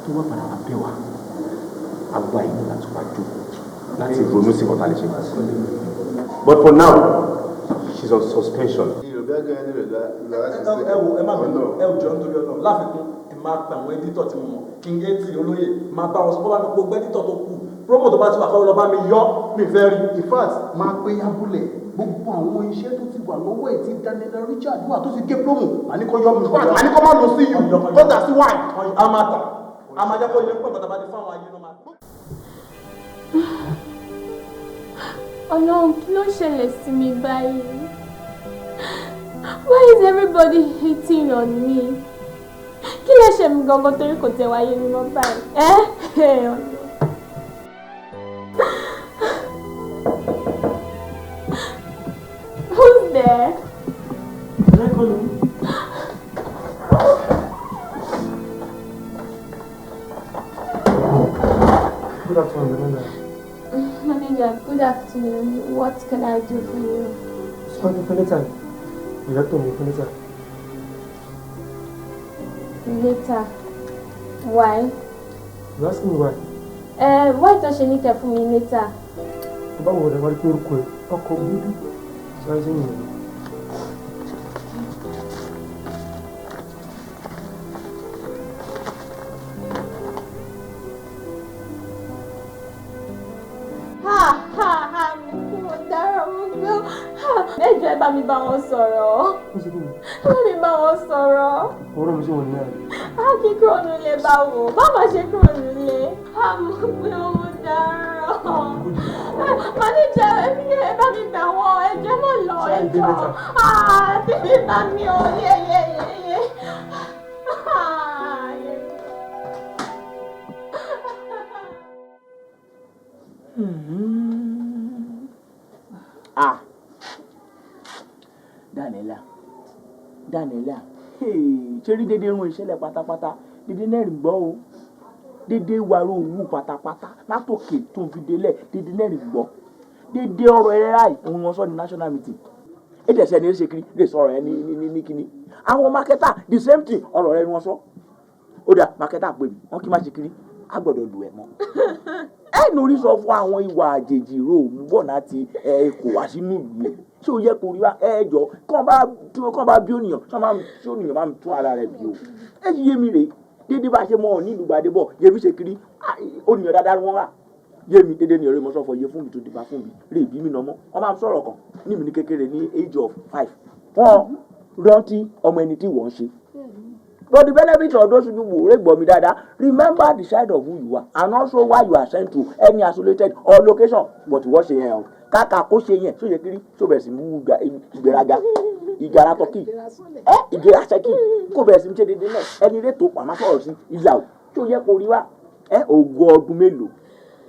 tó wà padà wà bẹ́ẹ̀ wà àgbà yìí láti wá jó láti ronú sí ọ̀tá lè ṣe. But for now she's on suspension. Ẹ má bẹ̀rẹ̀ ẹ ò jọ nítorí ọ̀nà láfikún ẹ máa pa àwọn editor tí mo mọ̀ King 80 olóyè máa bá wọn sọ bá mi gbogbo editor tó kù promo tó bá ti wà kọ́ lọ bá mi yọ mi fẹ́ rí. In fact máa pé abúlé gbogbo àwọn iṣẹ́ tó ti wà lọ́wọ́ ẹ̀ tí Daniela Richard wà tó ti gé promo àní kò yọ mi kọ́ àní kò má lọ sí yìí kọ́tà sí wáì. A máa tà a máa jẹ́ kó ilé pọ̀ bàtà ti fáwọn ayé ló máa. Ọlọ́run kí ló ṣẹlẹ̀ sí mi báyìí? Why is everybody hating on me? Kí ló ṣe mi gangan torí kò tẹ̀ wáyé mi mọ́ báyìí? Who's there? Can I call you? Good afternoon, Belinda. Manager, good afternoon. What can I do for you? Sorry for the time. You have to move for the time. Later. Why? You ask me why? Why don't you need for me later? Báwo ni wọ́n rí pé orúkọ ẹ̀ ọkọ̀ gbúdú sáré sẹ́yìn rẹ̀. Ẹjọ́ ẹ bá mi bá wọn sọ̀rọ̀. Ẹ bá mi bá wọn sọ̀rọ̀. Ọ̀rọ̀ mi ṣe wọ̀n ní àná. A kì í kúrò nílé báwo? Báwo ṣe kúrò nílé? A mọ̀ pé ó dára. Manager ẹ bá mi bẹ̀ wọ́n ẹjọ́ mọ̀ lọ ẹjọ́. Títí bá mi ò yé. Daniela ṣe rí dédé rún ìṣẹ̀lẹ̀ pátápátá dédé nẹ́rìn gbọ́ o dédé wàrú òwú pátápátá látòkè tó ń fi délẹ̀ dédé nẹ́rìn gbọ́ dédé ọ̀rọ̀ ẹ̀rẹ́ ráì òun wọn sọ ní national meeting èdè ẹ̀sẹ̀ ni ó ṣe kiri lè sọ ọ̀rọ̀ ẹ̀ ní kíní àwọn marketer the same thing ọ̀rọ̀ ẹ̀ ni wọ́n sọ ó dà marketer pè mí wọ́n kí má ṣe kiri á gbọ́dọ̀ lù ẹ̀ mọ́ ẹ̀ lórí sọ fún àwọn ìwà àjèjì rò mú bọ̀ láti kò wá sínú ìlú tí ó yẹ kó rí wa ẹjọ kàn bá bí ònìyàn tí ònìyàn máa tún ara rẹ̀ bí o ẹ ti yé mi rè dédé bá ṣe mọ ọ nílùú Gbadébọ̀ yẹmi ṣe kiri ònìyàn dáadáa wọn wà yé mi dédé ní ọ̀rẹ́ mọ́sọ́fọ́ yé fún mi tó dìbà fún mi rè bí mi nà mọ́ wọn máa sọ̀rọ̀ kan ní mi ní kékeré ní age of 5 wọn rántí ọmọ ẹni tí wọ́n ṣe but the benefit of those people wò rè gbọ́ mi dáadáa remember the side of who you are and also why you are sent to any isolated or location but wọ́n ṣe yẹn o kàkà kó ṣe yẹn tó yẹ kiri tó bẹ̀rẹ̀ sí mú ìgbéraga ìgbéra tọ́kì ìgbéra ṣẹ́kì kó bẹ̀rẹ̀ sí ṣe dédé náà ẹni rẹ̀ tó pàmò sọ̀rọ̀ sí ìyàwó tó yẹ kó rí wá ogún ọdún mélòó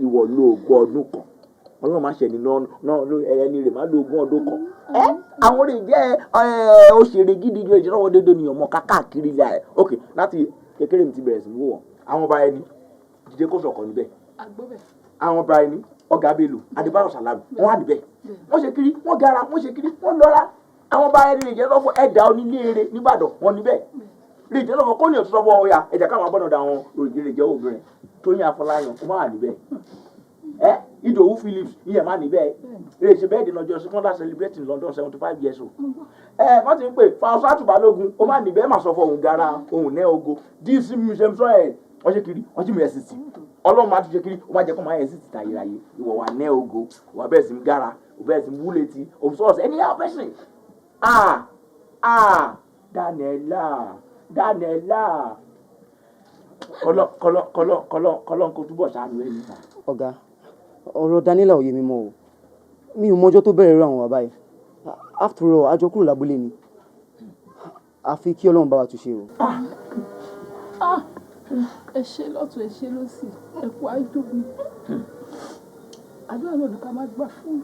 ìwọ ló ogún ọdún kan ọlọ́run máa ṣẹ̀ ní ẹni rẹ̀ máa lo ogún ọdún kan àwọn rẹ̀ jẹ́ òṣèré gidi ìjọba dédé nìyẹn mọ́ káàkiri ilé rẹ̀ ok láti kékeré mi ti bẹ̀rẹ̀ sí wò wọ́n àwọn ọba ẹni jíjẹ kó sọ̀kọ̀ níbẹ̀ àwọn ọba ẹni ọ̀gá Bello Adébáyọ̀ Sàlámì wọ́n wà níbẹ̀ wọ́n ṣe kiri wọ́n gara wọ́n ṣe kiri wọ́n lọ́ra àwọn ọba ẹni rẹ̀ jẹ́ lọ́fọ̀ ẹ̀dá onílé-ere nìbàdàn wọn níbẹ̀ lè jẹ́ lọ́wọ́ kó ní òtútù ọwọ́ ọ̀ya ẹ̀jẹ̀ káwọn abọ́nọ̀dà àwọn òrìjìrì jẹ́ obìnrin Tóyìn Afọláyan kó má wà níbẹ̀ Ìdòwú Phillips ìyẹn má níbẹ̀ lè ṣe bẹ́ẹ̀ dènà ọjọ́ secondary celebrating London 75 years old wọ́n ti ń pè Fáwọsátù Balógun ó má níbẹ̀ má sọ fún òun gara òun ní ogo DC museum sọ ẹ̀ wọ́n ṣe kiri wọ́n jí mi ẹ̀sìn sí Ọlọ́run máa tún ṣe kiri ó má jẹ́ kó máa ẹ̀sìn sí tàyíráyé ìwọ wà ní ogo wà bẹ́ẹ̀ sí ń gara ò bẹ́ẹ̀ sí ń wúlé tí òun sọ̀rọ̀ sí ẹni yà bẹ́sìn Daniela kọlọ́n kó túbọ̀ ṣàánú ẹ̀ níta. Ọ̀gá ọ̀rọ̀ Daniela ò yé mi mọ́ o mi ò mọjọ́ tó bẹ̀rẹ̀ rẹ̀ àwọn bàbá yìí after all àjọ kúrò lábúlé ni àfi kí Ọlọ́run bá wa túnṣe o. ẹ ṣe lọ́tún ẹ ṣe lọ́sì ẹ kú àjò mi àdúrà náà ni ká máa gbà fún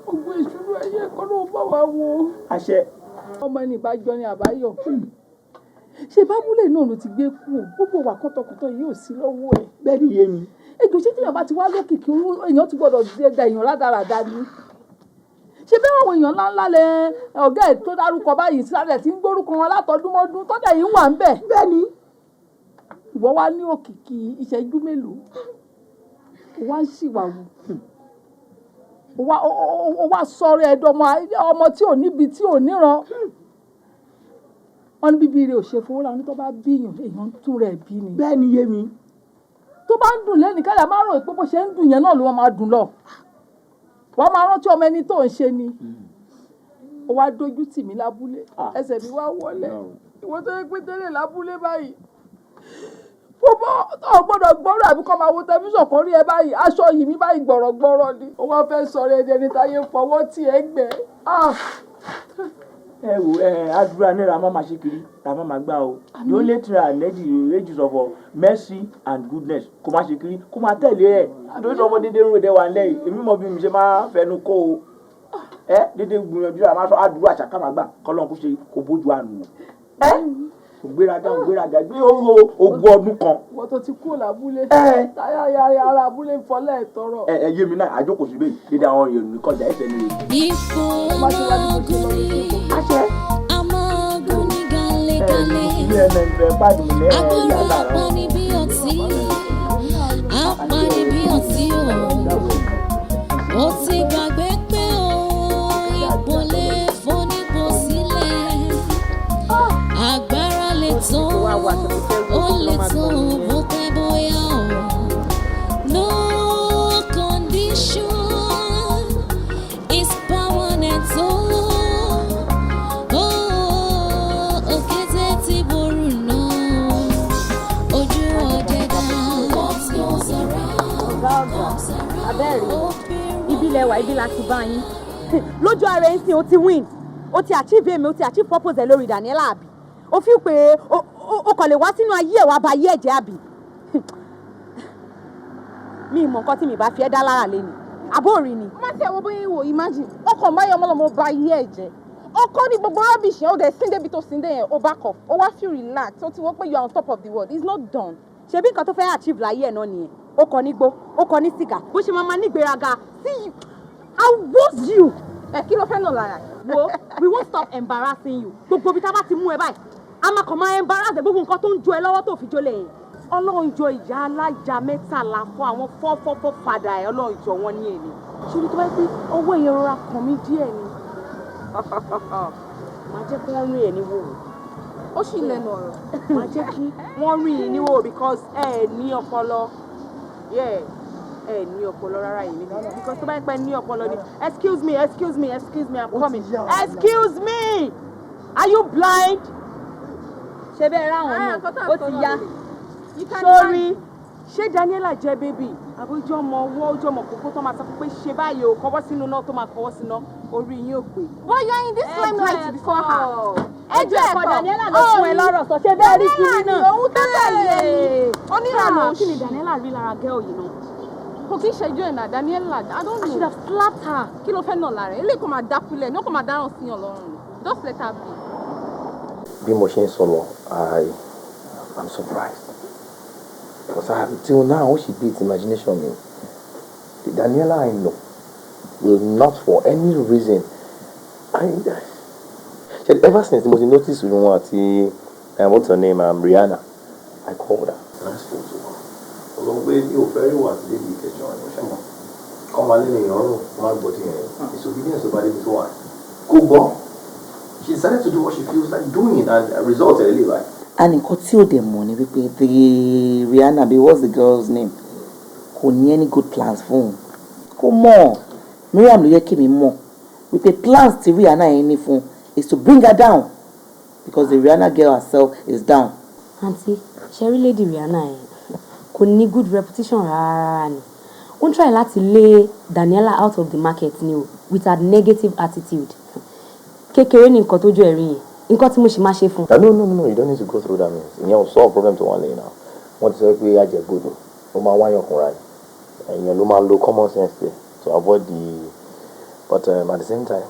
gbogbo ìṣòro ayé ẹ̀kọ́ náà bá wa wo. àṣẹ. ọmọ ẹni ìbájọ ni àbáyọ ṣe bábúlé náà ló ti gbé kú gbogbo wà kọ́tọ̀kọ́tọ̀ yìí ò sí lọ́wọ́ ẹ̀. bẹ́ẹ̀ ni yé mi. ètò ṣé tíyàn bá ti wá lókìkí èèyàn ti gbọ́dọ̀ da èèyàn rádaràda ni ṣe bẹ́ẹ̀ àwọn èèyàn ńláńlá lẹ ọ̀gá ẹ̀ tó dárúkọ báyìí sáré tí ń gbórúkọ wọn látọdúnmọ́dún tọ́jà yìí wà ń bẹ̀. bẹ́ẹ̀ ni. ìwọ wá ní òkìkí ìṣẹ́jú mélòó wá ń ṣìwàwù ó wá sọ̀rọ̀ ẹ̀dọ̀ ọmọ tí ò níbi tí ò níran wọn ní bíbí rẹ̀ ò ṣe fowó ra ní tó bá bíyàn èèyàn ń tún rẹ̀ bí ni. bẹ́ẹ̀ ni yé mi. tó bá ń dùn lẹ́nu káyà máa rò pé bó ṣe ń dùn yẹn náà ló wọ́n máa dùn lọ wọ́n máa rántí ọmọ ẹni tó ń ṣe ni ó wá dójú tì mí lábúlé ẹsẹ̀ mi wá wọlé ìwọ tó yẹ pé tẹ́lẹ̀ lábúlé báyìí fúnbọ́ tó gbọ́dọ̀ gbọ́rọ̀ àbí kọ́ máa wo tẹlifíṣàn kan rí ẹ báyìí aṣọ yìí mi báyìí gbọ̀rọ̀gbọ̀rọ̀ ni ó wá fẹ́ sọ̀rọ̀ ẹni táyé fọwọ́ tì ẹ́ gbẹ́ ẹ wò àdúrà ní ràmá máa ṣe kiri ràmá máa gbà o the only thing I need is of mercy and goodness kó máa ṣe kiri kó máa tẹ̀lé ẹ̀ nítorí sọ́kọ́ dédé ń rèdè wà ń lẹ́yìn èmi mọ̀ bí mi ṣe máa fẹnu kó o dédé gbìyànjú àmọ́ sọ àdúrà àṣàkà máa gbà kọ́lọ́n kó ṣe kó bójú àánú ògbéraga gbé ogún ọdún kan. wọ́n tó ti kúrò lábúlé táyà ara abúlé ń fọlẹ́ ìtọrọ. ẹ yé mi náà àjókòó síbẹ̀ dédé àwọn èèyàn nìkan jà ẹsẹ̀ ní èyí. ipò ọmọgùnì amọ̀gùnì gàlẹ́gàlẹ́ agbóró apani bí ọtí ó ti gbàgbé pé ipò lè fónípò sílẹ̀ agbára lè tó ó lè tó bó pẹ́ bóyá o no condition is permanent o òkété tí ború náà ojú ọdẹ dá what goes around comes around. abẹ́rẹ́ ibi lẹ́wà ibi láti bá yín lójú ara ẹ̀ ń sìn ó ti win ó ti achieve èmi ó ti achieve purpose ẹ̀ lórí Daniela àbí ó fi pé ó kàn lè wá sínú ayé ẹ̀ wá ba ayé ẹ̀jẹ̀ àbí mi mọ̀ nǹkan tí mi bá fi ẹ́ dá lára lé ni àbóòrí ni. má ti ẹ̀wọ̀n bóyá ìwò imagine ọkàn báyọ̀ ọmọlọmọ ba ayé ẹ̀jẹ̀ ọkọ ní gbogbo rubbish yẹn ó dẹ̀ síndé bí tó síndé yẹn ó back off ó wá feel relax ó ti wọ́n pé you are on top of the world it's not done. ṣebí nǹkan tó fẹ́ achieve láyé ẹ̀ náà nìyẹn ó kọ ní gbó ó kọ ní sìgá bó ṣe máa ní ìgbéraga see you I want you. ẹ kí ló fẹ́ nà lára. wo we won't stop embarrassing you gbogbo ibi tá a bá ti mú ẹ báyìí a máa kàn máa embarrass ẹ gbogbo nǹkan tó ń jó ẹ lọ́wọ́ tó fi jólè yẹn ọlọ́run jọ ìyá alájà mẹ́tàlá fún àwọn fọ́fọ́fọ́ padà ẹ̀ ọlọ́run jọ wọn ní èlé ṣùgbọ́n tó bá yẹ pé ọwọ́ èèyàn rọra kàn mí díẹ̀ ni máa jẹ́ kí wọ́n rí ẹ̀ ní wòwò ó sì lẹ́nu ọ̀rọ̀ máa jẹ́ kí wọ́n rí ẹ̀ ní wòwò because ẹ ní ọpọlọ ẹ ní ọpọlọ rárá yìí níbi because tó bá yẹ pé ní ọpọlọ ni excuse me I'm coming excuse me are you blind ṣe bẹ́ẹ̀ ráwọn náà ó ti yá sórí ṣé Daniela jẹ́ bébì àbójú ọmọ owó ojú ọmọ kókó tó máa sọ pé ṣe báyìí o kọ́wọ́ sínú náà tó máa kọ́wọ́ sínú orí yín ò pé. but you are in this limelight before her. ẹjọ́ ẹ̀kọ́ Daniela ló fún ẹ lọ́rọ̀ sọ ṣé bẹ́ẹ̀ rí kiri náà. òun tó tẹ̀lé ni onírànà kí ni Daniela rí lára girl yìí náà. kò kí ṣẹjú ẹ̀ náà Daniela I don't know. I should have slapped her. kí ló fẹ́ nà lára ẹ̀ eléyìí kò máa dákulẹ̀ ní ó kò máa dáràn sí yàn lọ́rùn just let her be. bí mo ṣe ń sọ lọ I'm surprised because till now she beats imagination me. The Daniela I know will not for any reason ever since mo ti notice wọn àti And what's her name? Rihanna. I called her. And I spoke to her. Although baby, you very well lady get join. Come on, in your my body. Disobedience about it is one. Go. She decided to do what she feels like doing and results really right. And in Kotio the money, the Rihanna, what's the girl's name? Kò ní any good plans for him. Come on. Miriam ló yẹ Kemi mọ̀. With the plans to Rihanna any phone is to bring her down. Because the Rihanna girl herself is down. Auntie, Sherry Lady Rihanna kò ní good reputation rárá ni. Wọ́n try láti lay Daniela out of the market ni o with her negative attitude. Kékeré ni nǹkan tójú ẹ̀rí yẹn. Nǹkan tí mo ṣe máa ṣe fún. No, you don't need to go through that means. Ìyẹn ò solve problem to one lay now. Wọ́n ti sọ pé ajẹgbodò ó máa wáyàn kúnra ni. Èèyàn ló máa lo common sense there to avoid the but at the same time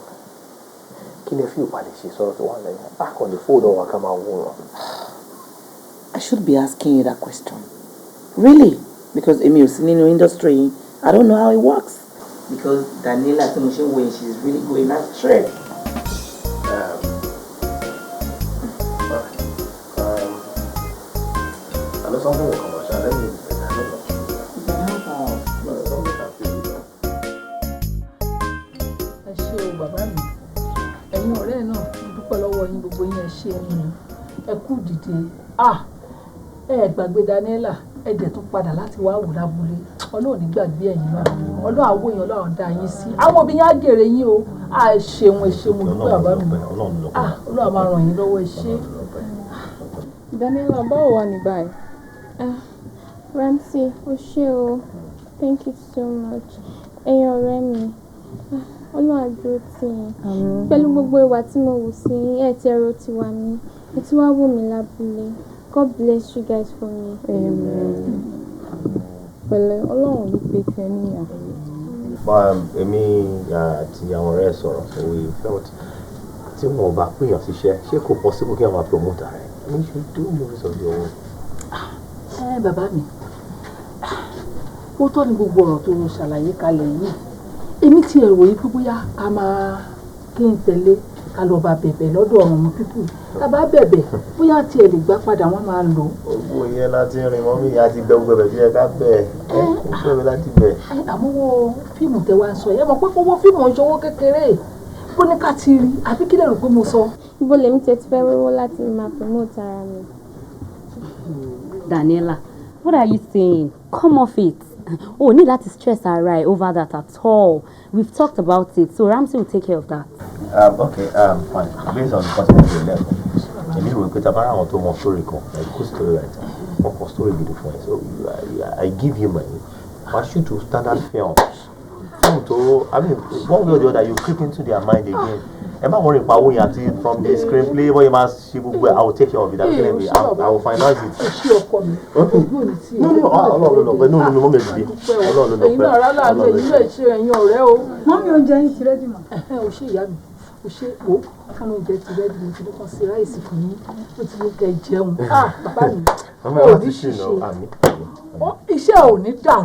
kí lè fi ìpàdé ṣe sọ̀rọ̀ tó wà lẹ́yìn. Back on the phone ọ̀wà ká máa wúrọ̀. I should be asking you that question. Really? Because èmi ò sí nínú industry, I don't know how it works. Because Daniela tí mo ṣe ń wò she's really going astray. I know something will come out. Let me. Ẹ ṣé o bàbá mi. Ẹ̀yin ọ̀rẹ́ náà dúpẹ́ lọ́wọ́ yín gbogbo yín ẹ ṣé mi. Ẹ kú dìde. Ẹ gbàgbé Daniela, ẹ dẹ̀ tún padà láti wá wò lábúlé. Ọlọ́run ní gbàgbé ẹ̀yin náà. Ọlọ́run àwọ̀ èèyàn Ọlọ́run dá yín sí. Àwọn òbí yín á gèrè yín o. Ẹ ṣeun dúpẹ́ bàbá mi. Ọlọ́run máa ràn yín lọ́wọ́ ẹ ṣé. Daniela, báwo wà ní báyìí? Ramsey, o ṣé o. Thank you so much. Ẹ̀yin ọ̀rẹ́ mi. Ọlọ́run á dúró tì yín. Pẹ̀lú gbogbo ìwà tí mo wù sí yín, ẹ ti ẹ̀rọ ti wà mí. Ẹ ti wá wò mí lábúlé. God bless you guys for me. Amen. Pẹ̀lẹ́, Ọlọ́run ló pé tí ẹ níyà. Èmi àti àwọn ọ̀rẹ́ sọ̀rọ̀ so we felt tí wọn ò bá pèèyàn síṣẹ́ ṣé kò possible kí wọ́n máa promote rẹ̀. You should do movies of your own. Bàbá mi. Ó tọ́ ni gbogbo ọ̀rọ̀ tó ṣàlàyé kalẹ̀ yìí. Èmi ti ẹ̀rọ yìí pé bóyá ká máa kí n tẹ̀lé ká lọ bá bẹ̀bẹ̀ lọ́dọ̀ àwọn pípù. Ká bá bẹ̀bẹ̀ bóyá tí ẹ lè gbà padà wọ́n máa lò. Owó yẹn láti rìn mọ́ mi àti gbẹ gbẹ bẹ̀ bí ẹ ká bẹ̀ ẹ́ bẹ̀ láti bẹ̀. Àmúwò fíìmù tẹ wá ń sọ yẹn mọ̀ pé owó fíìmù ń ṣòwò kékeré. Bó ní ká ti rí àbí kí lè rò pé mo sọ. Bó lèmi tẹ ti fẹ́ rówó láti máa promote ara mi. Daniela, what are you saying? Come off it. Oh, need that to stress her right over that at all. We've talked about it, so Ramsey will take care of that. Okay, fine. Based on the content of the level, I mean, we could have around to more story, like good story writer, more story beautiful. So I give you money. I shoot to standard films. I mean, one way or the other, you creep into their mind again. Am I worried about what you have to from the screenplay? What you must, I will take care of it. I will finance it. Okay. No, but no, maybe. Mommy, oúnjẹ yín ti ready ma. O ṣé ìyá mi. O ṣé o. Kan oúnjẹ ti ready mo ti dúkọ́ sí ráìsì fún yín. O ti ní kẹ́ jẹun. Bàbá mi. O ní ṣiṣẹ́. Iṣẹ́ ò ní dà.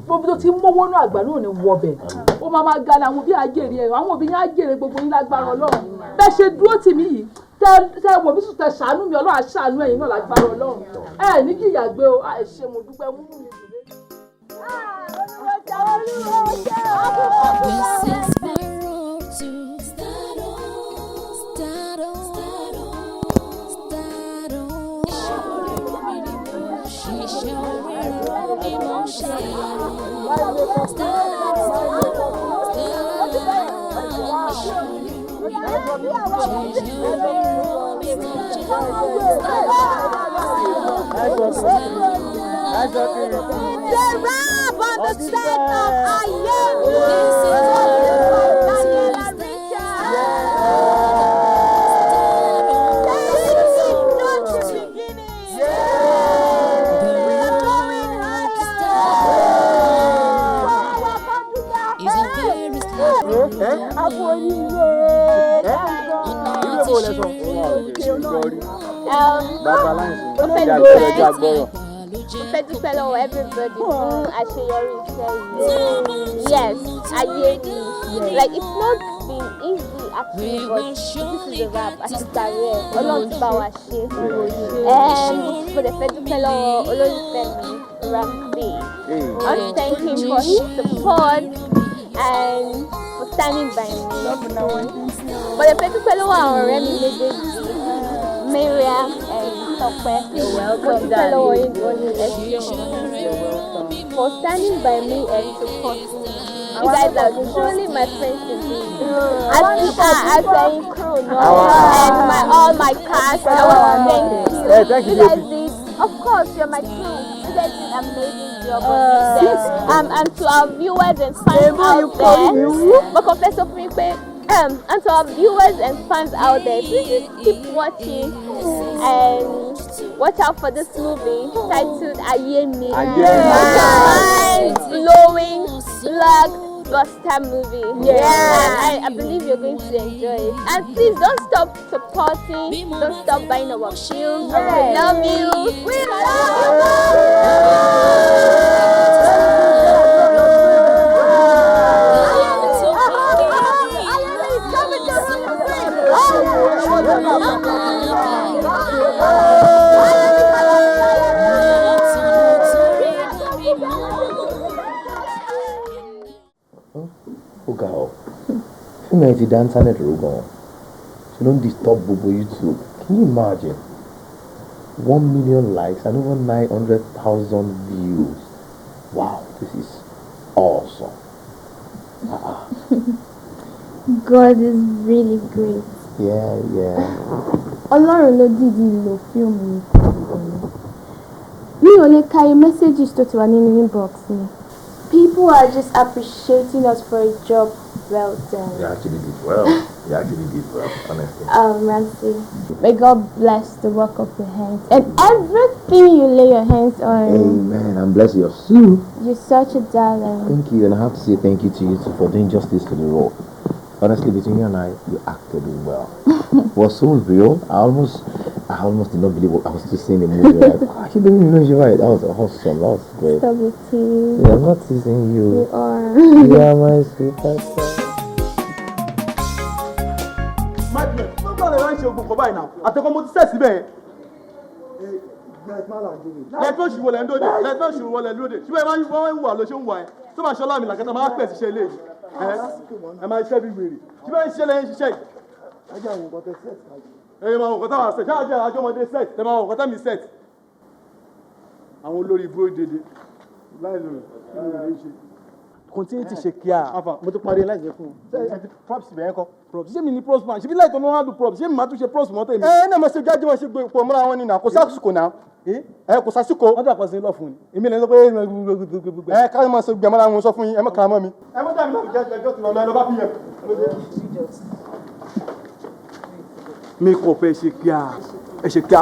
Gbogbo tó ti mówó náà àgbà náà ní wọbẹ̀. Ó máa ga àwọn bí àjèrè ẹ̀. Àwọn òbí yín àjèrè gbogbo yín lágbára Ọlọ́run. Bẹ́ẹ̀ ṣe dúró tì mí yìí. Tẹ wò mí sùn tẹ ṣàánú mi Ọlọ́run á ṣàánú ẹ̀yin náà lágbára Ọlọ́run. Ẹ ní jìyà gbé o. Ẹ ṣé mo dúpẹ́ mú mi. This is my road to Stardom. She's showing me The rap on the set of Ayem. Mo fẹ́ dúpẹ́ lọ́wọ́ everybody fún àṣeyọrí iṣẹ́ yìí. Yes, ayé ni. Like it's not been easy actually, but this is a wrap. Àti career, Ọlọ́run ti bá wa ṣe. Mo dẹ̀ fẹ́ dúpẹ́ lọ́wọ́ olólùfẹ́ mi, Ramsey. I want to thank him for his support and for standing by me. Mo dẹ̀ fẹ́ dúpẹ́ lọ́wọ́ àwọn ọ̀rẹ́ mi méjèèjì, Mariam and Tọ́pẹ́. Welcome, darling. For standing by me and supporting me. You guys are truly my friends indeed. As a crew, and all my cast, I want to thank you. Thank you. You guys did, of course, you're my crew. You guys did an amazing job on this. And to our viewers and fans out there, but confess of me, and to our viewers and fans out there, please keep watching and watch out for this movie titled ADENIYI. Mind-blowing blockbuster movie. Yeah. I believe you're going to enjoy it. And please don't stop supporting, don't stop buying our shoes. We love you. We love Girl, female ti dá internet ro gan. She don't disturb gbogbo YouTube. Can you imagine? 1 million likes and over 900,000 views. Wow, this is awesome. God is really great. Yeah. Ọlọ́run ló dìdí lo fíìmù yìí fún mi. Mi ò lè ka messages tó ti wà nínú inbox mi. People are just appreciating us for a job well done. You actually did well. Honestly. Ramsey, may God bless the work of your hands and everything you lay your hands on. Amen. And bless your soul. You're such a darling. Thank you, and I have to say thank you to you too for doing justice to the role. Honestly, between you and I, you acted well. It was so real. I almost did not believe what I was just seeing the movie. Like, I didn't even know you're right. That was awesome. That was great. Stop it, tease. Yeah, I'm not teasing you. You are. You are my sweetheart. Madness. No go dey run show go buy now. Ateko mo ti set síbẹ̀. Let me show you lendo de. Let me show you lendo de. Ṣé máa ń wà ló ṣe ń wà ẹ́. Tó máa ṣọlá mi làkàtà máa pẹ̀ sí ṣe lé. Ẹ máa ṣe bí wèrè. Ṣé máa ń ṣe lẹ́yìn ṣiṣẹ́ yìí. Ajá àwọn nǹkan tẹ set. Ẹ máa wọ̀ nǹkan táwa set. Ṣé àjọmọdé set. Ẹ máa wọ̀ nǹkan tá mi set. Àwọn olórí ibú dédé. Láì lò ó ṣe. Continue to ṣe kíá. Mo ti parí láì jẹ́ fún un. Ṣé props bẹ̀rẹ̀ kọ́? Props. Ṣé mi ní props man? Ṣé bí láì tó ní wọ́n á do props? Ṣé mi máa tún ṣe props mọ́tò mi? Náà mo ṣe jáde wọn ṣe gbé ipò mọ́ra wọn ni nà. Kò sásìkò náà. Kò sásìkò. Wọ́n dàpọ̀ sí lọ fún mi. Èmi lè sọ pé káyọ̀ máa ṣe gbẹ̀mọ́ra wọn sọ fún yín. Ẹ má kàrà mọ́ mi. Ẹ má dàbí náà jẹ́ ti lọ lọ bá PM. Mi kò fẹ́ ṣe kíá. Ẹ ṣe kíá.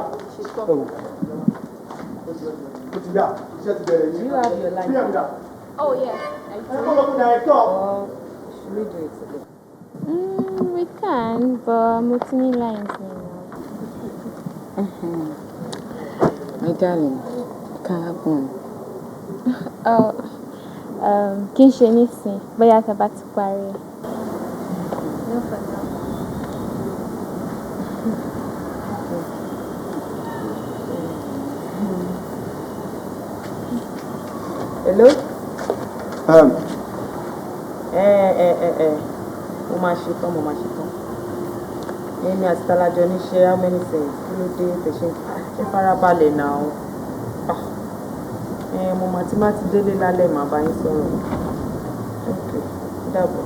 You have your life. Oh yes, I do. Should we do it together? We can, but multi lines My darling, can happen. Kì í ṣe nísìn, bóyá tá bá ti parí. No for now. Hello? Mo máa ṣe tán. Èmi àti Tálájọ ní ṣe how many cents kí ló dé tẹ̀sí ẹ farabalẹ̀ náà. Mo máa ti délé lálẹ́ màá bá yín sọ̀rọ̀. Okay, dàbọ̀.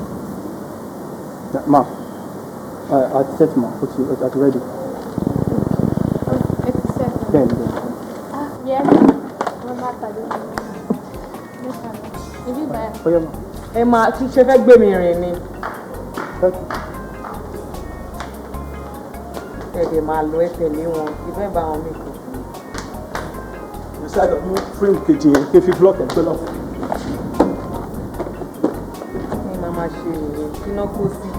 Ma, àti set ma, àti ready. It's set. Then. Yes. Mama pàdé mi. Ibi báyìí. Oya ma. Ẹ máa kí ṣe fẹ́ gbé mi rìn ni. Ẹ̀dẹ̀ máa lọ ẹsẹ̀ ní wọn, ìfẹ́ bá wọn mi kò. Ṣé àgbà mú frame kejì yẹn kí fi block ẹ̀ pẹ́ lọ. Ní máa máa ṣe ìrìn kí náà kó sí.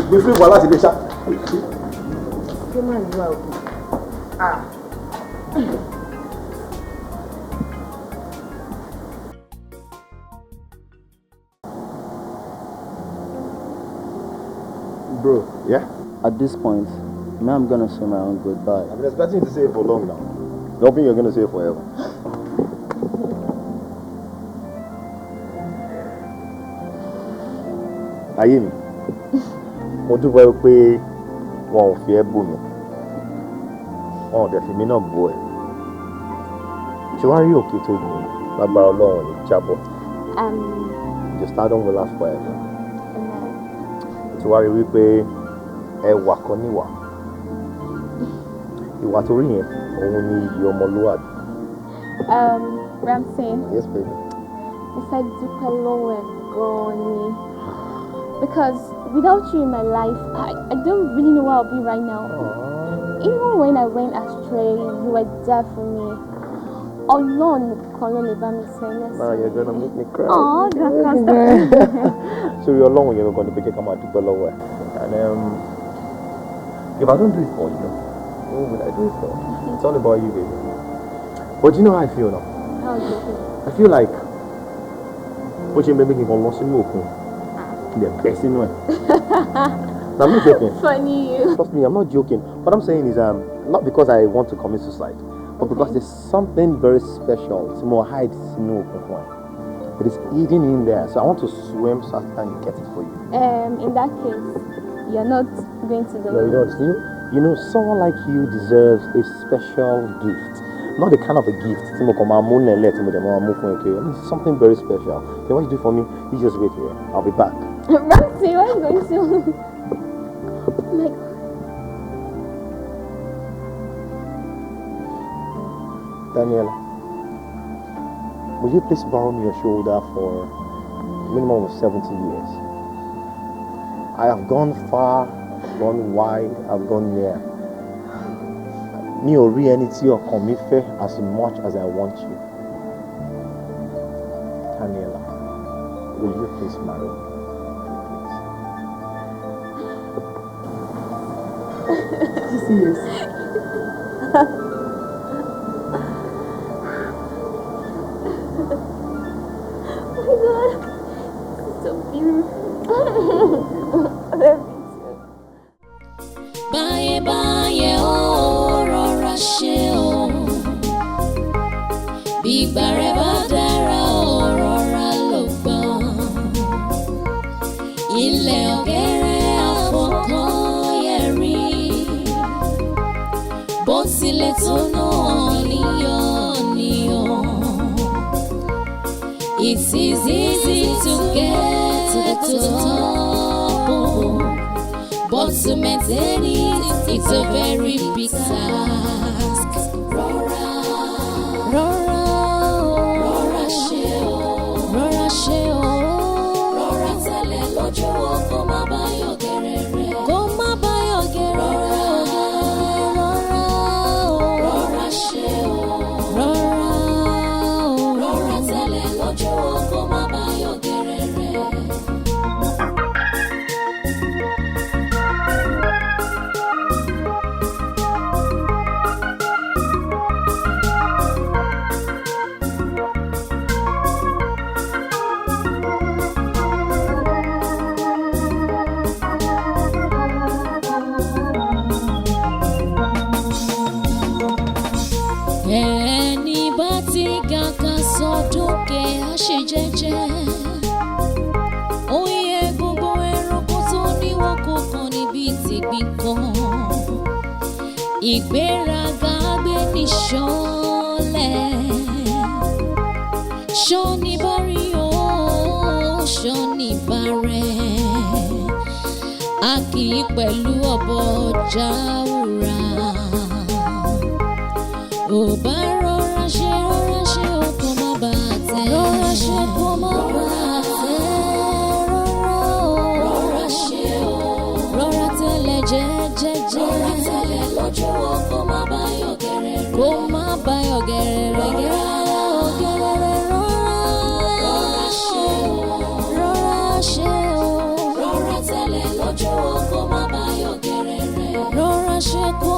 Gbé frame wà láti lè ṣá. pé máa yíwá òkè. Bro, yeah? At this point, me, I'm gonna say my own goodbye. I've been expecting you to say it for long now. Don't think you're gonna say it forever. Ayé mi, mo dúpẹ́ pé wọn ò fi ẹ́ bò mí, wọn ò dẹ̀ fi mí náà bò ẹ́. Ṣé wàá rí òkè tó gùn lágbára Ọlọ́run ní jábọ̀? Your stardom will last forever. Ṣé wàá rí wípé ẹwà kan níwà? Ìwà tó rí yẹn, òun ni iyì ọmọlúwàbí. Ramsey. Yes, baby. Mo fẹ́ dúpẹ́ lọ́wọ́ ẹ̀ gan-an ni. Because without you in my life, I don't really know where I'll be right now. Even when I went astray, you were there for me. Alone, calling about me saying, Now you're gonna make me cry. Oh, that's So you're alone when you're going to come out to below. And if I don't do it for you, who will I do it for? It's all about you, baby. But you know how I feel now? How do you feel? I feel like what you making on lost in Moku. The best in way. I'm not joking. Funny you. Trust me, I'm not joking. What I'm saying is not because I want to commit suicide, but because there's something very special. It's more hide it is hidden in there. So I want to swim so I can get it for you. In that case, you're not going to the No, you know, someone like you deserves a special gift. Not the kind of a gift. Something very special. Okay, what you do for me, you just wait here. I'll be back. Ramsey, where are you going to? Like, Daniela, would you please borrow me your shoulder for a minimum of 70 years? I have gone far, I've gone wide, I've gone near. Mi ò rí ẹni tí ọkàn mi fẹ́ as much as I want you. Daniela, will you please marry me? Yes. Oh my God, it's so beautiful. I love you too. Báyé báyé ó rọra ṣe o, bí ìgbà rẹ̀ bá dára ó rọra ló gbọ́n. Ilẹ̀ ọ̀gẹ́rẹ́ àfọkànyẹ̀rí, bó tilẹ̀ tó náà níyàn. It is easy to get to the top, but to maintain it, it's a very big task. Rọra, rọra, rọra ṣe o, rọra ṣe o, rọra tẹ̀lé lójú o, kó má bá yọ̀ gẹ̀rẹ̀rẹ̀, kó má bá yọ̀ gẹ̀rẹ̀rẹ̀, rọra, rọra ṣe o, rọra, rọra tẹ̀lé lójú o, kó má bá yọ̀ gẹ̀rẹ̀rẹ̀. Ẹni bá ti gàgà sọdókè àṣejẹ́jẹ́, òye gbogbo ẹranko tó níwọ̀n kò kàn níbi tìgbín kan. Ìgbéraga gbé ní ṣánlẹ̀, ṣọ́ni bá rí o, ṣọ́ni bá rẹ̀. A kì í pẹ̀lú ọ̀bọ jáwúra. Ò bá rọra ṣe ọkọ̀ má bàa tẹ̀. Rọra ṣe kó má bàa tẹ̀. Rọra ṣe o. Rọra tẹ̀lẹ̀ jẹ́jẹ́jẹ́. Rọra tẹ̀lẹ̀ lójú ọkọ̀ má bá yọ̀ gẹ̀rẹ̀rẹ̀. Kó má bá yọ̀ gẹ̀rẹ̀rẹ̀ gẹ̀rẹ̀rẹ̀ rọra ṣe o. Rọra ṣe o. Rọra tẹ̀lẹ̀ lójú ọkọ̀ má bá yọ̀ gẹ̀rẹ̀rẹ̀. Rọra ṣe kó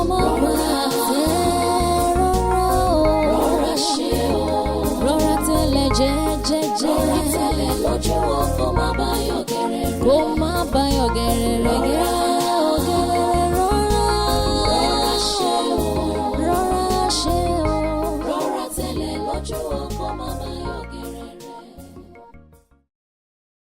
kó má báyọ̀ gẹ̀rẹ́rẹ́gẹ́.